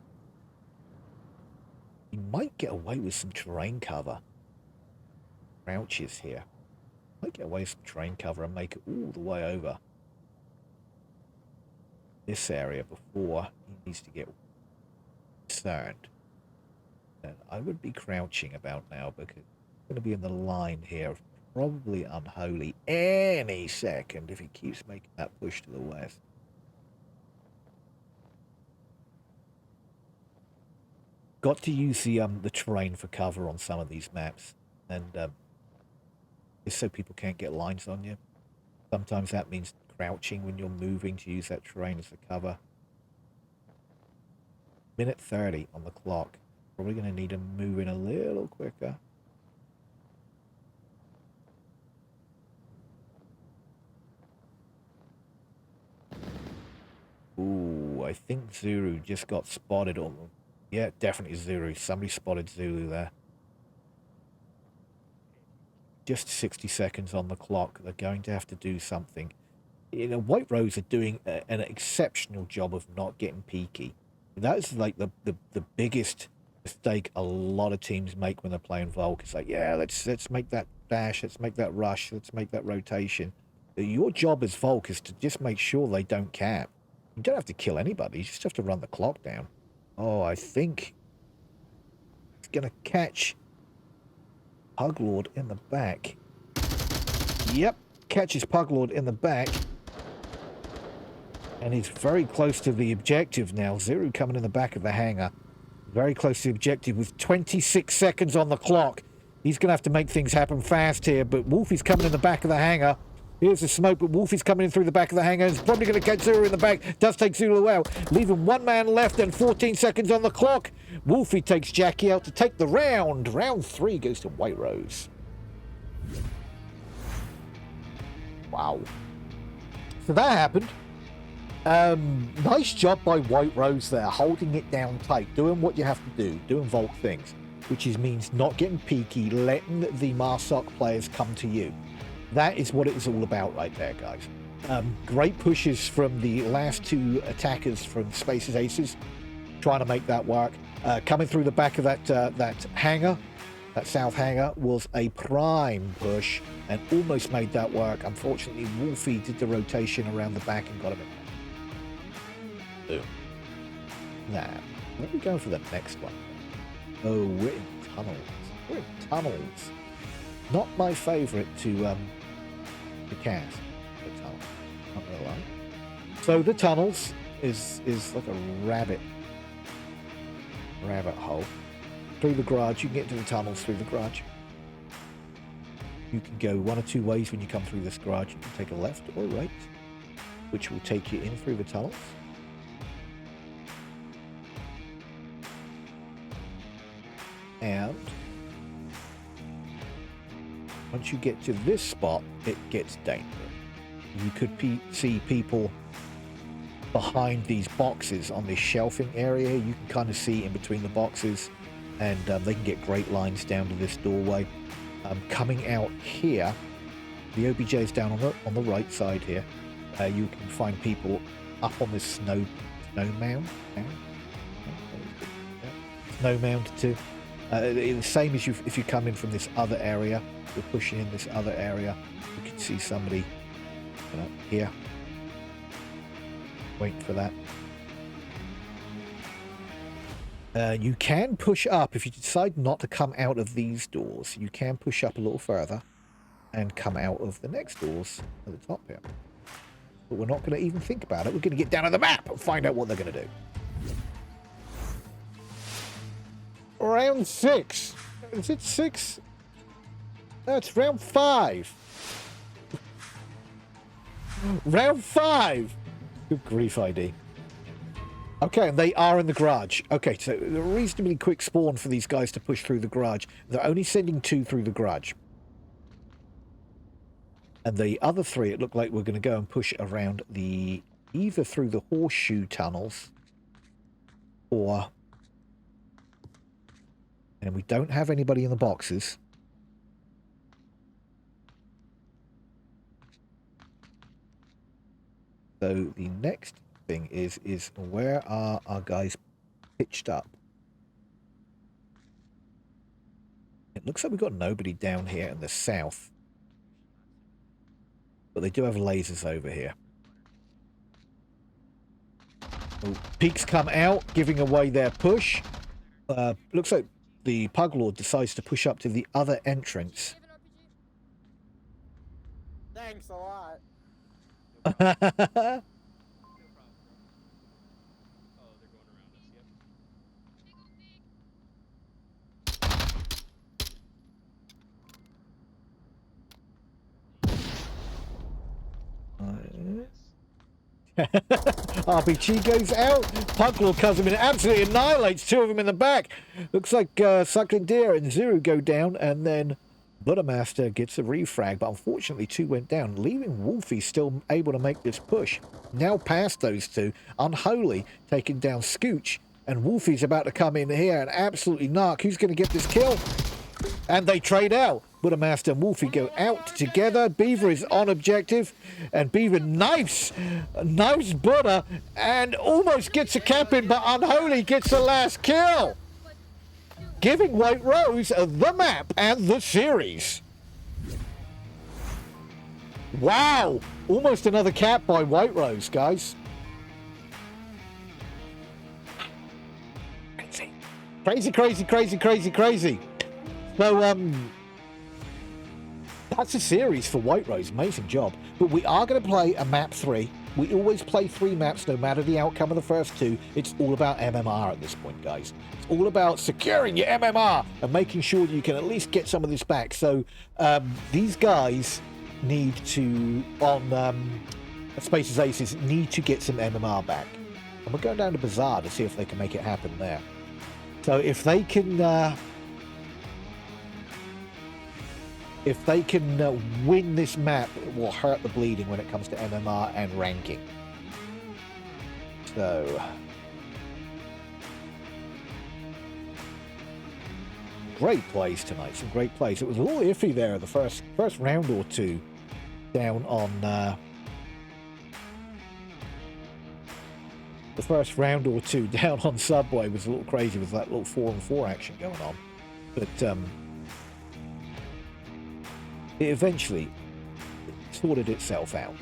he might get away with some terrain cover. Crouches here. Might get away with some terrain cover and make it all the way over this area before he needs to get concerned. And I would be crouching about now because I'm going to be in the line here of probably Unholy any second if he keeps making that push to the west. Got to use the terrain for cover on some of these maps, and just so people can't get lines on you. Sometimes that means crouching when you're moving to use that terrain as a cover. Minute 30 on the clock. Probably going to need to move in a little quicker. Ooh, I think Zuru just got spotted on them. Yeah, definitely Zuru. Somebody spotted Zulu there. Just 60 seconds on the clock. They're going to have to do something. You know, WhiteRose are doing an exceptional job of not getting peaky. That is like the biggest mistake a lot of teams make when they're playing Volk. It's like, yeah, let's make that dash, let's make that rush, let's make that rotation. Your job as Volk is to just make sure they don't cap. You don't have to kill anybody, you just have to run the clock down. Oh, I think it's gonna catch Puglord in the back. Yep, catches Puglord in the back. And he's very close to the objective now. Zero coming in the back of the hangar. Very close to the objective with 26 seconds on the clock. He's going to have to make things happen fast here, but Wolfie's coming in the back of the hangar. Here's the smoke, but Wolfie's coming in through the back of the hangar. He's probably going to catch Zero in the back. Does take Zulu out, leaving one man left and 14 seconds on the clock. Wolfie takes Jackie out to take the round. Round 3 goes to WhiteRose. Wow. So that happened. Nice job by WhiteRose there, holding it down tight, doing what you have to do, doing Volk things, which means not getting peaky, letting the Marsoc players come to you. That is what it is all about right there, guys. Great pushes from the last 2 attackers from Spaces Aces, trying to make that work. Coming through the back of that hangar, that south hangar, was a prime push and almost made that work. Unfortunately, Wolfie did the rotation around the back and got him in. Boom. Now, where are we going for the next one? Oh, we're in tunnels. We're in tunnels. Not my favourite to cast. The tunnels. Not gonna lie. So the tunnels is like a rabbit hole. Through the garage, you can get into the tunnels through the garage. You can go one or two ways when you come through this garage. You can take a left or right, which will take you in through the tunnels. And once you get to this spot, it gets dangerous. You could see people behind these boxes on this shelving area. You can kind of see in between the boxes, and they can get great lines down to this doorway. Coming out here, the OBJ is down on the right side here. You can find people up on this snow mound. Snow mound too. The same as if you come in from this other area, you're pushing in this other area, you can see somebody here. Wait for that. You can push up if you decide not to come out of these doors. You can push up a little further and come out of the next doors at the top here. But we're not going to even think about it. We're going to get down on the map and find out what they're going to do. Round 6. Is it 6? No, it's round 5. Round 5. Good grief, ID. Okay, and they are in the garage. Okay, so a reasonably quick spawn for these guys to push through the garage. They're only sending 2 through the garage. And the other 3, it looked like we're going to go and push around either through the horseshoe tunnels or... And we don't have anybody in the boxes. So the next thing is where are our guys pitched up? It looks like we've got nobody down here in the south. But they do have lasers over here. Oh, peaks come out, giving away their push. Looks like the Puglord decides to push up to the other entrance. Thanks a lot. No problem. Oh, they're going around us, yep. RPG goes out. Puglord comes in and absolutely annihilates 2 of them in the back. Looks like Suckling Deer and Zero go down, and then Buttermaster gets a refrag, but unfortunately 2 went down, leaving Wolfie still able to make this push. Now past those 2, Unholy taking down Scooch, and Wolfie's about to come in here and absolutely knock. Who's going to get this kill? And they trade out. Buttermaster and Wolfie go out together. Beaver is on objective, and Beaver knives Butter and almost gets a cap in, but Unholy gets the last kill. giving WhiteRose the map and the series. Wow! Almost another cap by WhiteRose, guys. Crazy, crazy, crazy, crazy, crazy. So, that's a series for WhiteRose. Amazing job. But we are going to play a map 3. We always play 3 maps, no matter the outcome of the first 2. It's all about MMR at this point, guys. It's all about securing your MMR and making sure that you can at least get some of this back. So, these guys need to, on Spaces Aces, need to get some MMR back. And we're going down to Bazaar to see if they can make it happen there. So if they can win this map, it will hurt the bleeding when it comes to MMR and ranking. So great plays tonight, some great plays. It was a little iffy there the first round or two down on the first round or two down on Subway was a little crazy with that little 4-on-4 action going on, but it eventually sorted itself out.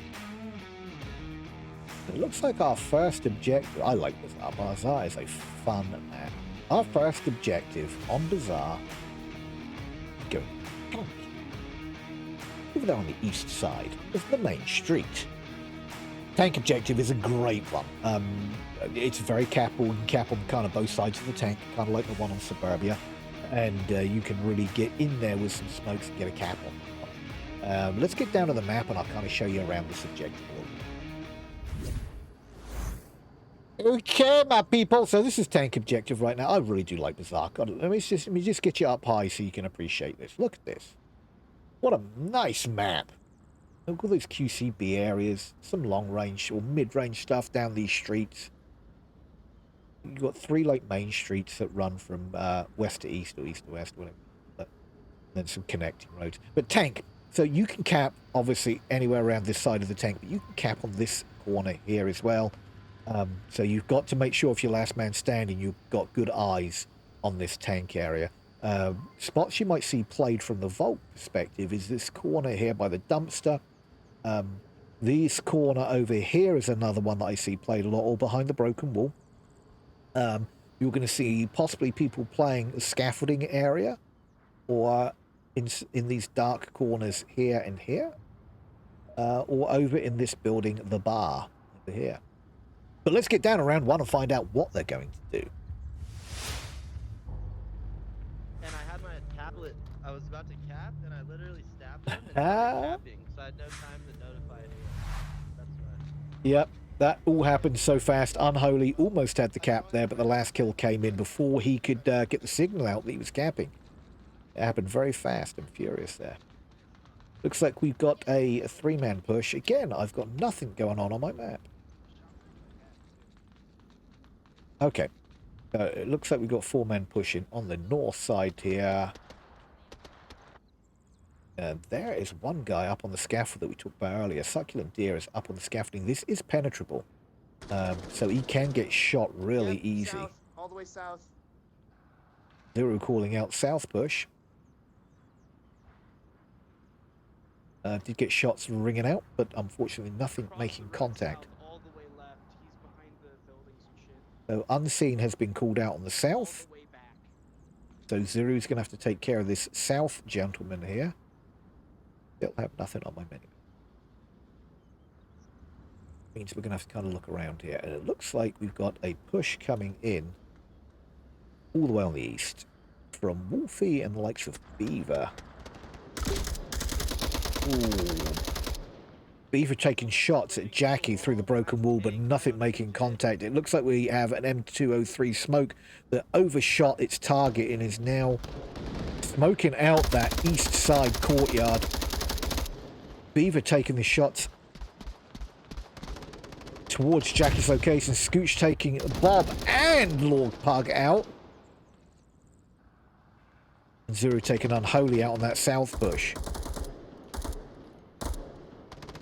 It looks like our first objective, I like Bazaar. Bazaar is a fun map. Our first objective on Bazaar, go over there on the east side, is the main street. Tank objective is a great one. It's very capable. You can cap on kind of both sides of the tank, kind of like the one on Suburbia, and you can really get in there with some smokes and get a cap on. Let's get down to the map and I'll kind of show you around this objective a little bit. Okay, my people. So this is tank objective right now. I really do like Bazaar. God, let me just get you up high so you can appreciate this. Look at this. What a nice map. Look at all those QCB areas, some long-range or mid-range stuff down these streets. You've got 3 like main streets that run from west to east or east to west, whatever. And then some connecting roads. But tank, so you can cap obviously anywhere around this side of the tank, but you can cap on this corner here as well. So you've got to make sure if you're last man standing, you've got good eyes on this tank area. Spots you might see played from the vault perspective is this corner here by the dumpster. This corner over here is another one that I see played a lot, or behind the broken wall. You're going to see possibly people playing the scaffolding area, or in these dark corners here and here, or over in this building, the bar over here. But let's get down to round 1 and find out what they're going to do. And I had my tablet, I was about to cap, and I literally stabbed him and started capping, so I had no time to notify anyone. That's why. Yep, that all happened so fast. Unholy almost had the cap there, but the last kill came in before he could get the signal out that he was capping. It happened very fast and furious there. Looks like we've got a 3-man push. Again, I've got nothing going on my map. Okay. It looks like we've got 4-man pushing on the north side here. There is one guy up on the scaffold that we talked about earlier. Succulent Deer is up on the scaffolding. This is penetrable. So he can get shot really easy. South, all the way south. Zero calling out south push. Did get shots ringing out, but unfortunately nothing making contact. All the way left. He's behind the buildings and shit. So Unseen has been called out on the south. All the way back. So Zeru's going to have to take care of this south gentleman here. They'll have nothing on my menu. Means we're going to have to kind of look around here. And it looks like we've got a push coming in all the way on the east from Wolfie and the likes of Beaver. Ooh. Beaver taking shots at Jackie through the broken wall, but nothing making contact. It looks like we have an M203 smoke that overshot its target and is now smoking out that east side courtyard. Beaver taking the shots towards Jackie's location. Scooch taking Bob and Lord Pug out. And Zero taking Unholy out on that south bush.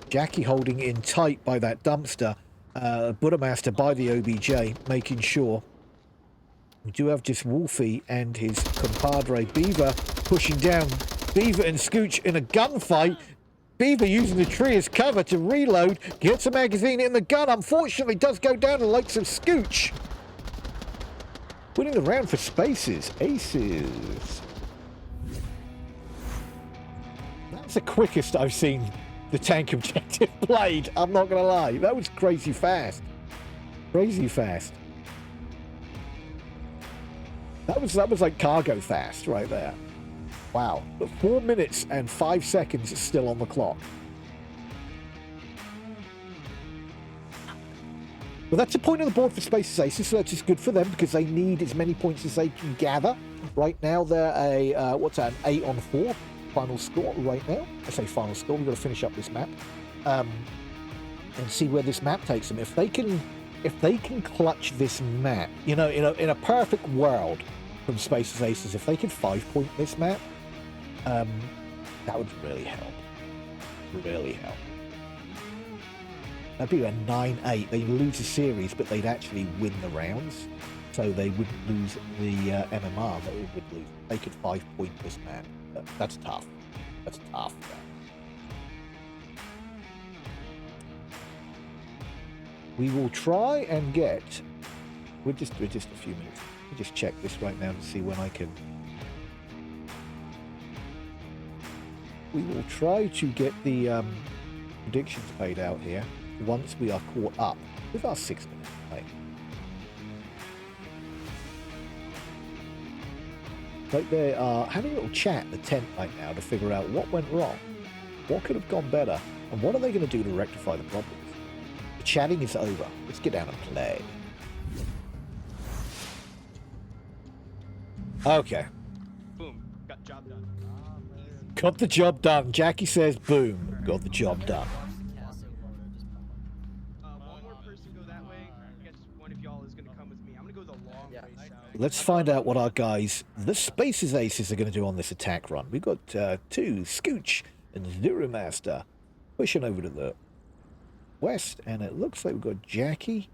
Jackie holding in tight by that dumpster. Buddha Master by the OBJ, making sure We do have just Wolfie and his compadre Beaver pushing down Beaver and Scooch in a gunfight. Beaver using the tree as cover to reload, gets a magazine in the gun. Unfortunately, does go down the likes of Scooch. Winning the round for Spaces. Aces. That's the quickest I've seen the tank objective played. I'm not going to lie. That was crazy fast. Crazy fast. That was like cargo fast right there. Wow. But 4 minutes and 5 seconds is still on the clock. Well, that's the point of the board for Spaces Aces, so that's just good for them because they need as many points as they can gather. Right now, they're a, what's that, an 8 on 4 final score right now. I say final score, we've got to finish up this map and see where this map takes them. If they can clutch this map, you know, in a perfect world from Spaces Aces, if they could 5-point this map, that would really help. Really help. That'd be a 9-8. They'd lose the series, but they'd actually win the rounds. So they wouldn't lose the MMR, but it would lose. They could 5-point this map. That's tough. That's tough. We will try and get. We're just a few minutes. We'll just check this right now to see when I can. We will try to get the predictions paid out here once we are caught up with our 6 minutes play. Like they are having a little chat in the tent right now to figure out what went wrong, what could have gone better, and what are they going to do to rectify the problems. The chatting is over. Let's get down and play. Okay. Boom. Got job done. Got the job done. Jackie says, boom. Got the job done. One more person go that way. I guess one of y'all is going to come with me. I'm going to go the long way south. Let's find out what our guys, the Spaces Aces, are going to do on this attack run. We've got two, Scooch and Zero Master, pushing over to the west, and it looks like we've got Jackie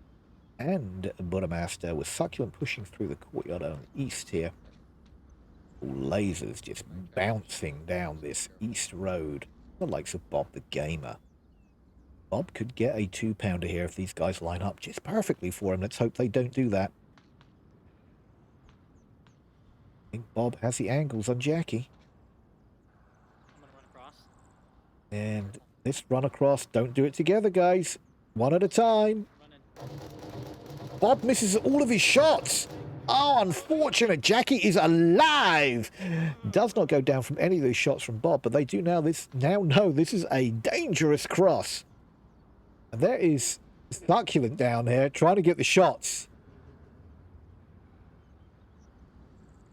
and Buttermaster with Succulent pushing through the courtyard on the east here. Lasers just bouncing down this east road. The likes of Bob the Gamer. Bob could get a 2-pounder here if these guys line up just perfectly for him. Let's hope they don't do that. I think Bob has the angles on Jackie. I'm gonna run across. And this run across, don't do it together, guys. One at a time. Bob misses all of his shots. Oh, unfortunate. Jackie is alive. Does not go down from any of those shots from Bob, but they do now know this is a dangerous cross. And there is Succulent down here trying to get the shots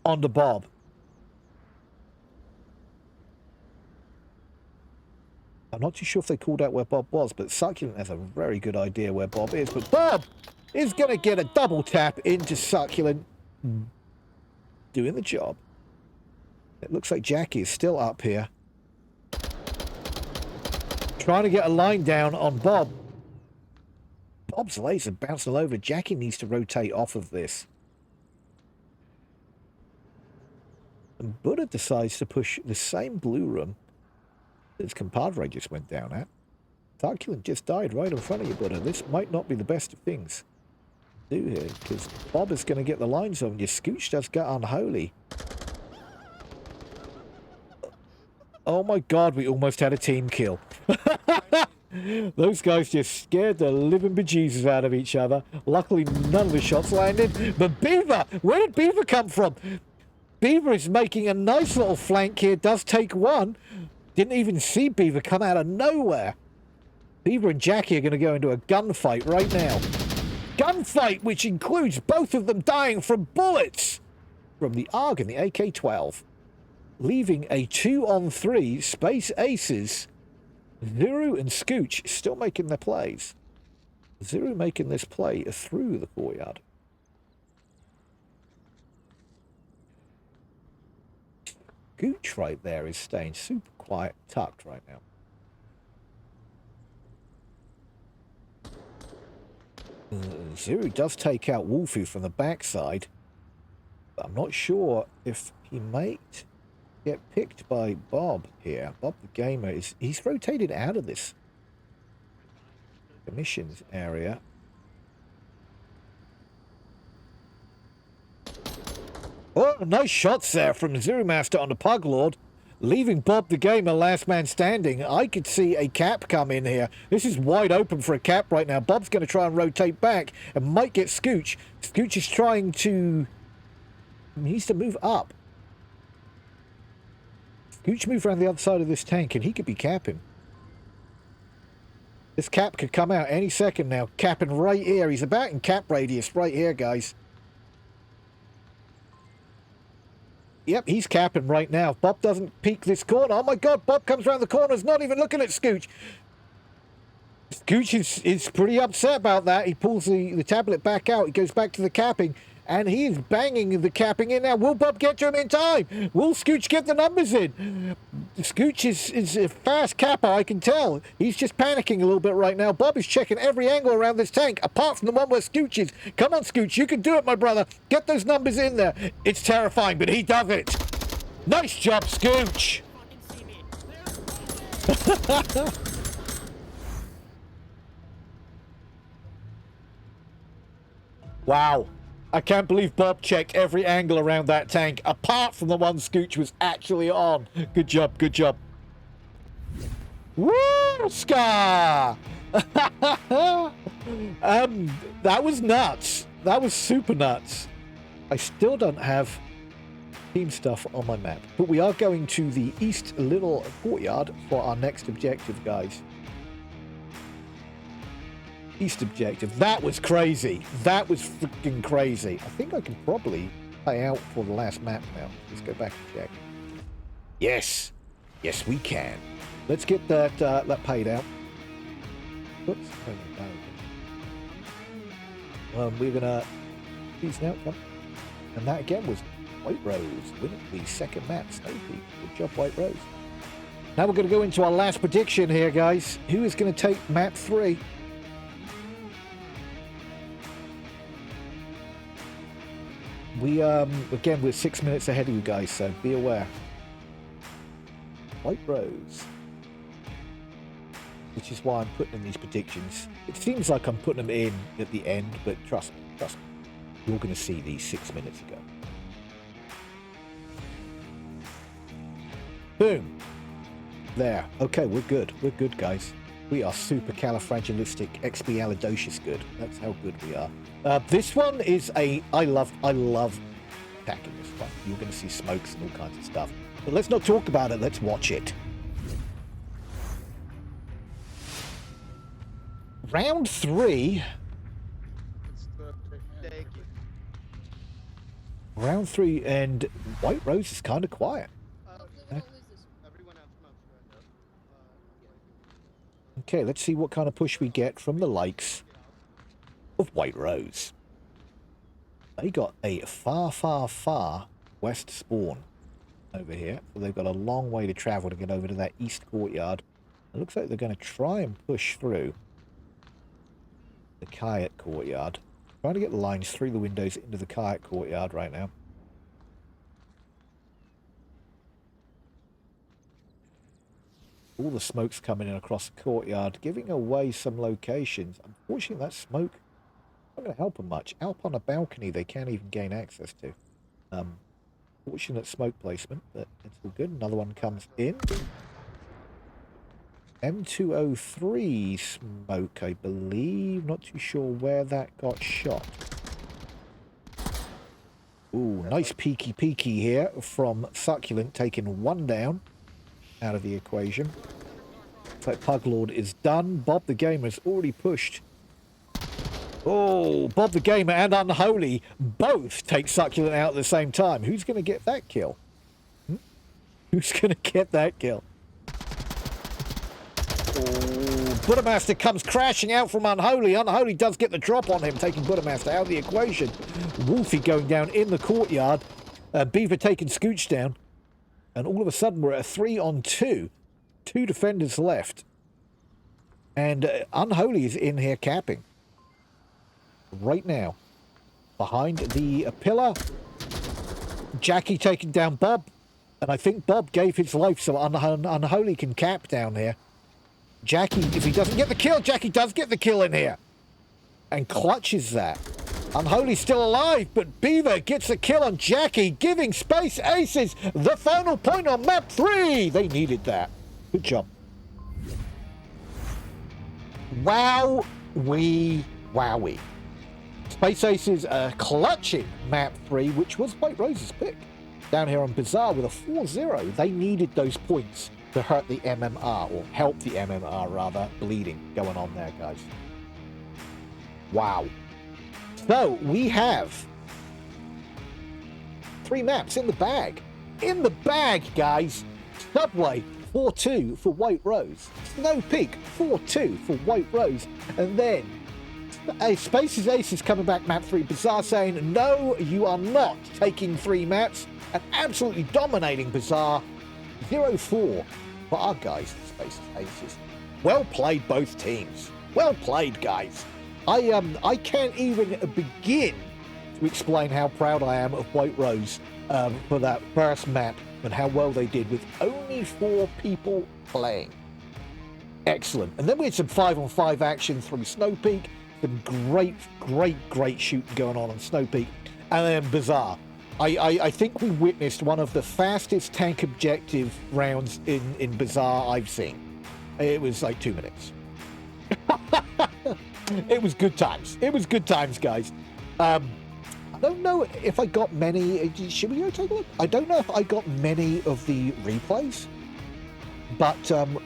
onto Bob. I'm not too sure if they called out where Bob was, but Succulent has a very good idea where Bob is. But Bob is going to get a double tap into Succulent, doing the job. It looks like Jackie is still up here, trying to get a line down on Bob. Bob's laser bouncing all over. Jackie needs to rotate off of this. And Buddha decides to push the same blue room that his compadre just went down at. Succulent just died right in front of you, Buddha. This might not be the best of things to do here, because Bob is going to get the lines on you. Scooch does get unholy. Oh my god, we almost had a team kill. Those guys just scared the living bejesus out of each other. Luckily, none of the shots landed. But Beaver, where did Beaver come from? Beaver is making a nice little flank here. Does take one. Didn't even see Beaver come out of nowhere. Beaver and Jackie are going to go into a gunfight right now. Gunfight, which includes both of them dying from bullets from the ARG and the AK-12. Leaving a 2-on-3 Space Aces. Zero and Scooch still making their plays. Zero making this play through the courtyard. Scooch right there is staying super quiet, tucked right now. Zero does take out Wolfie from the backside. But I'm not sure if he might get picked by Bob here. Bob the Gamer, he's rotated out of this emissions area. Oh, nice shots there from Zero Master on the Pug Lord, leaving Bob the Gamer last man standing. I could see a cap come in here. This is wide open for a cap right now. Bob's going to try and rotate back and might get Scooch. Scooch is trying to... He needs to move up. Scooch move around the other side of this tank and he could be capping. This cap could come out any second now. Capping right here. He's about in cap radius right here, guys. Yep, he's capping right now. If Bob doesn't peek this corner. Oh my God, Bob comes around the corner. Is not even looking at Scooch. Scooch is pretty upset about that. He pulls the tablet back out. He goes back to the capping. And he is banging the capping in now. Will Bob get to him in time? Will Scooch get the numbers in? Scooch is a fast capper, I can tell. He's just panicking a little bit right now. Bob is checking every angle around this tank, apart from the one where Scooch is. Come on, Scooch. You can do it, my brother. Get those numbers in there. It's terrifying, but he does it. Nice job, Scooch. Wow. I can't believe Bob checked every angle around that tank, apart from the one Scooch was actually on. Good job, good job. Woo, Scar! That was nuts. That was super nuts. I still don't have team stuff on my map, but we are going to the East Little Courtyard for our next objective, guys. East objective. That was crazy. That was freaking crazy. I think I can probably pay out for the last map now. Let's go back and check. Yes. Yes, we can. Let's get that paid out. Oops. We're gonna peace now. Come. And that again was WhiteRose winning the second map. Snow Peak. Good job, WhiteRose. Now we're going to go into our last prediction here, guys. Who is going to take map 3? We, again, we're 6 minutes ahead of you guys, so be aware. WhiteRose. Which is why I'm putting in these predictions. It seems like I'm putting them in at the end, but trust me. You're going to see these 6 minutes ago. Boom. There. Okay, we're good. We're good, guys. We are supercalifragilisticexpialidocious good. That's how good we are. This one is I love attacking this one. You're going to see smokes and all kinds of stuff. But let's not talk about it. Let's watch it. Round 3. Thank you. Round 3, and WhiteRose is kind of quiet. Hopefully we don't lose this. Everyone else smokes right now. Okay, let's see what kind of push we get from the likes of WhiteRose. They got a far west spawn over here. So they've got a long way to travel to get over to that east courtyard. It looks like they're going to try and push through the kayak courtyard. Trying to get the lines through the windows into the kayak courtyard right now. All the smoke's coming in across the courtyard, giving away some locations. Unfortunately, that smoke not going to help them much. Out on a balcony, they can't even gain access to. Fortunate smoke placement, but it's all good. Another one comes in. M203 smoke, I believe. Not too sure where that got shot. Ooh, nice peeky here from Succulent, taking one down out of the equation. Looks like Puglord is done. Bob the Gamer's already pushed. Oh, Bob the Gamer and Unholy both take Succulent out at the same time. Who's going to get that kill? Who's going to get that kill? Oh, Buddhamaster comes crashing out from Unholy. Unholy does get the drop on him, taking Buddhamaster out of the equation. Wolfie going down in the courtyard. Beaver taking Scooch down. And all of a sudden, we're at a 3-on-2. 2 defenders left. And Unholy is in here capping. Right now. Behind the pillar. Jackie taking down Bob. And I think Bob gave his life so Unholy can cap down here. Jackie, if he doesn't get the kill, Jackie does get the kill in here. And clutches that. Unholy's still alive, but Beaver gets a kill on Jackie, giving Space Aces the final point on map 3. They needed that. Good job. Wowie. Space Aces clutching map 3, which was WhiteRose's pick. Down here on Bazaar with a 4-0. They needed those points to hurt the MMR, or help the MMR rather, bleeding going on there, guys. Wow. So we have 3 maps in the bag. In the bag, guys. Subway 4-2 for WhiteRose. Snow Peak 4-2 for WhiteRose. And then Space's Aces coming back map 3. Bazaar saying, no, you are not taking 3 maps. And absolutely dominating Bazaar. 0-4 for our guys, Space's Aces. Well played, both teams. Well played, guys. I can't even begin to explain how proud I am of WhiteRose for that first map and how well they did with only 4 people playing. Excellent. And then we had some 5-on-5 action through Snow Peak. Some great shooting going on Snow Peak. And then Bazaar. I think we witnessed one of the fastest tank objective rounds in Bazaar I've seen. It was like 2 minutes. It was good times. It was good times, guys. I don't know if I got many. Should we go take a look? I don't know if I got many of the replays, but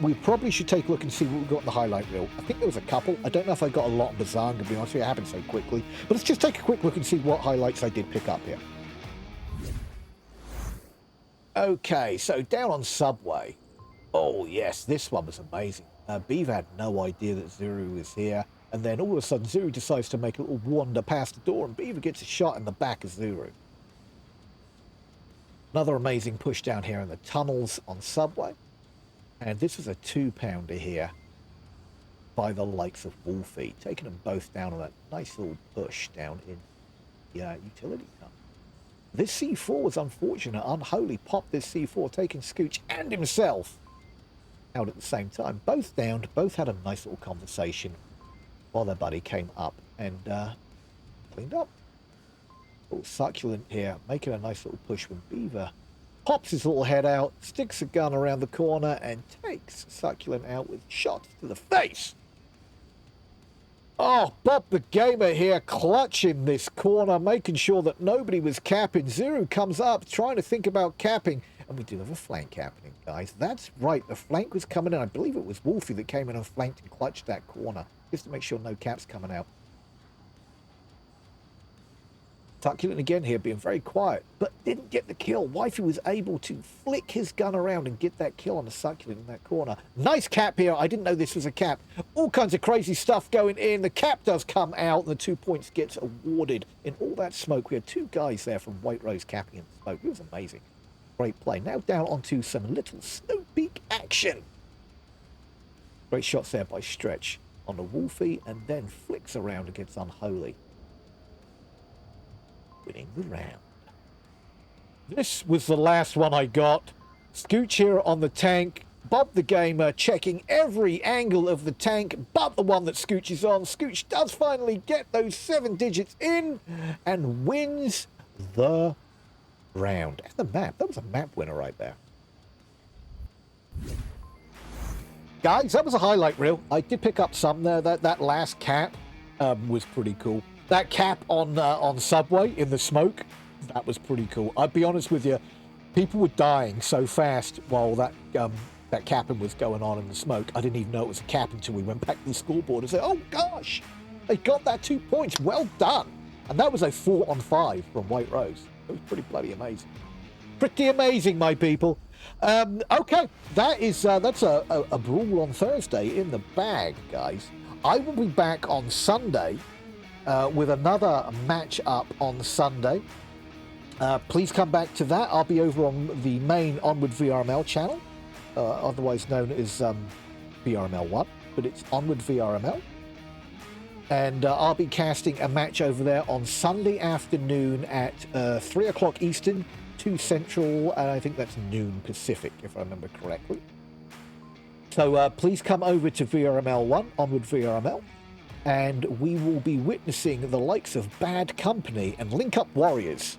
we probably should take a look and see what we got in the highlight reel. I think there was a couple. I don't know if I got a lot in Bazaar, I'm going to be honest with you. It happened so quickly. But let's just take a quick look and see what highlights I did pick up here. Okay, so down on Subway. Oh, yes, this one was amazing. Beaver had no idea that Zuru was here. And then all of a sudden, Zuru decides to make a little wander past the door, and Beaver gets a shot in the back of Zuru. Another amazing push down here in the tunnels on Subway. And this is a 2-pounder here by the likes of Wolfie, taking them both down on that nice little push down in the utility tunnel. This C4 was unfortunate. Unholy popped this C4, taking Scooch and himself out at the same time. Both downed, both had a nice little conversation while their buddy came up and cleaned up. Oh, Succulent here, making a nice little push when Beaver pops his little head out, sticks a gun around the corner, and takes Succulent out with shots to the face. Oh, Bob the Gamer here clutching this corner, making sure that nobody was capping. Zuru comes up, trying to think about capping. And we do have a flank happening, guys. That's right, the flank was coming in. I believe it was Wolfie that came in and flanked and clutched that corner, just to make sure no caps coming out. Succulent again here, being very quiet, but didn't get the kill. Wifey was able to flick his gun around and get that kill on the Succulent in that corner. Nice cap here. I didn't know this was a cap. All kinds of crazy stuff going in. The cap does come out, and the 2 points gets awarded. In all that smoke, we had 2 guys there from WhiteRose capping in the smoke. It was amazing. Great play. Now down onto some little Snow Peak action. Great shots there by Stretch on the Wolfie, and then flicks around against Unholy, winning the round. This was the last one I got. Scooch here on the tank. Bob the Gamer checking every angle of the tank but the one that Scooch is on. Scooch does finally get those 7 digits in and wins the round. And the map. That was a map winner right there. Guys, that was a highlight reel. I did pick up some there. That last cap was pretty cool. That cap on Subway in the smoke, that was pretty cool. I'll be honest with you, people were dying so fast while that capping was going on in the smoke. I didn't even know it was a cap until we went back to the scoreboard and said, oh gosh, they got that 2 points, well done. And that was a 4-on-5 from WhiteRose. It was pretty bloody amazing. Pretty amazing, my people. Okay, that's a brawl on Thursday in the bag, guys. I will be back on Sunday with another match up on Sunday. Please come back to that. I'll be over on the main Onward VRML channel, otherwise known as VRML 1, but it's Onward VRML. And I'll be casting a match over there on Sunday afternoon at 3 o'clock Eastern, 2 Central, and I think that's noon Pacific, if I remember correctly. So please come over to VRML 1, Onward VRML, and we will be witnessing the likes of Bad Company and Link Up Warriors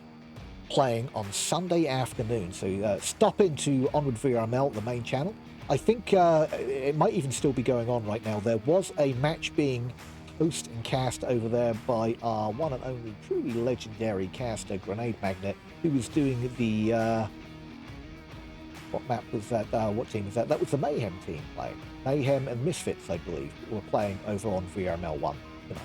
playing on Sunday afternoon. So stop into Onward VRML, the main channel. I think it might even still be going on right now. There was a match being hosted and cast over there by our one and only truly legendary caster, Grenade Magnet, who was doing the... what map was that? What team was that? That was the Mayhem team playing. Mayhem and Misfits, I believe, were playing over on VRML 1 tonight.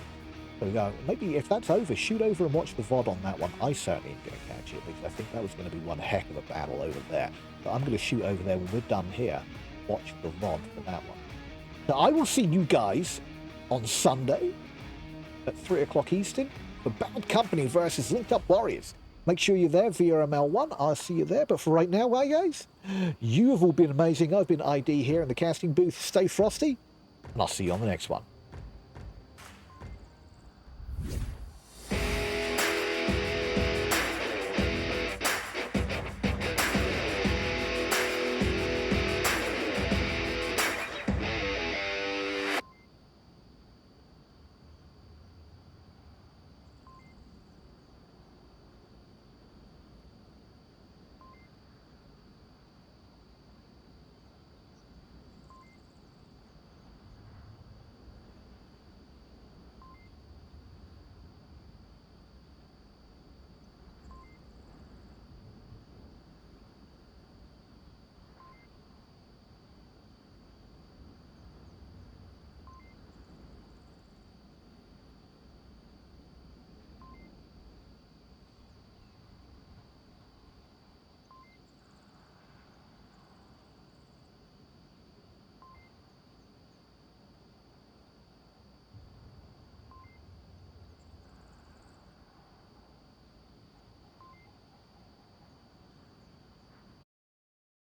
So maybe if that's over, shoot over and watch the VOD on that one. I certainly am going to catch it because I think that was going to be one heck of a battle over there. But I'm going to shoot over there when we're done here. Watch the VOD for that one. Now, I will see you guys on Sunday at 3 o'clock Eastern for Bad Company versus Linked Up Warriors. Make sure you're there, VRML 1. I'll see you there. But for right now, well, guys, you have all been amazing. I've been ID here in the casting booth. Stay frosty, and I'll see you on the next one.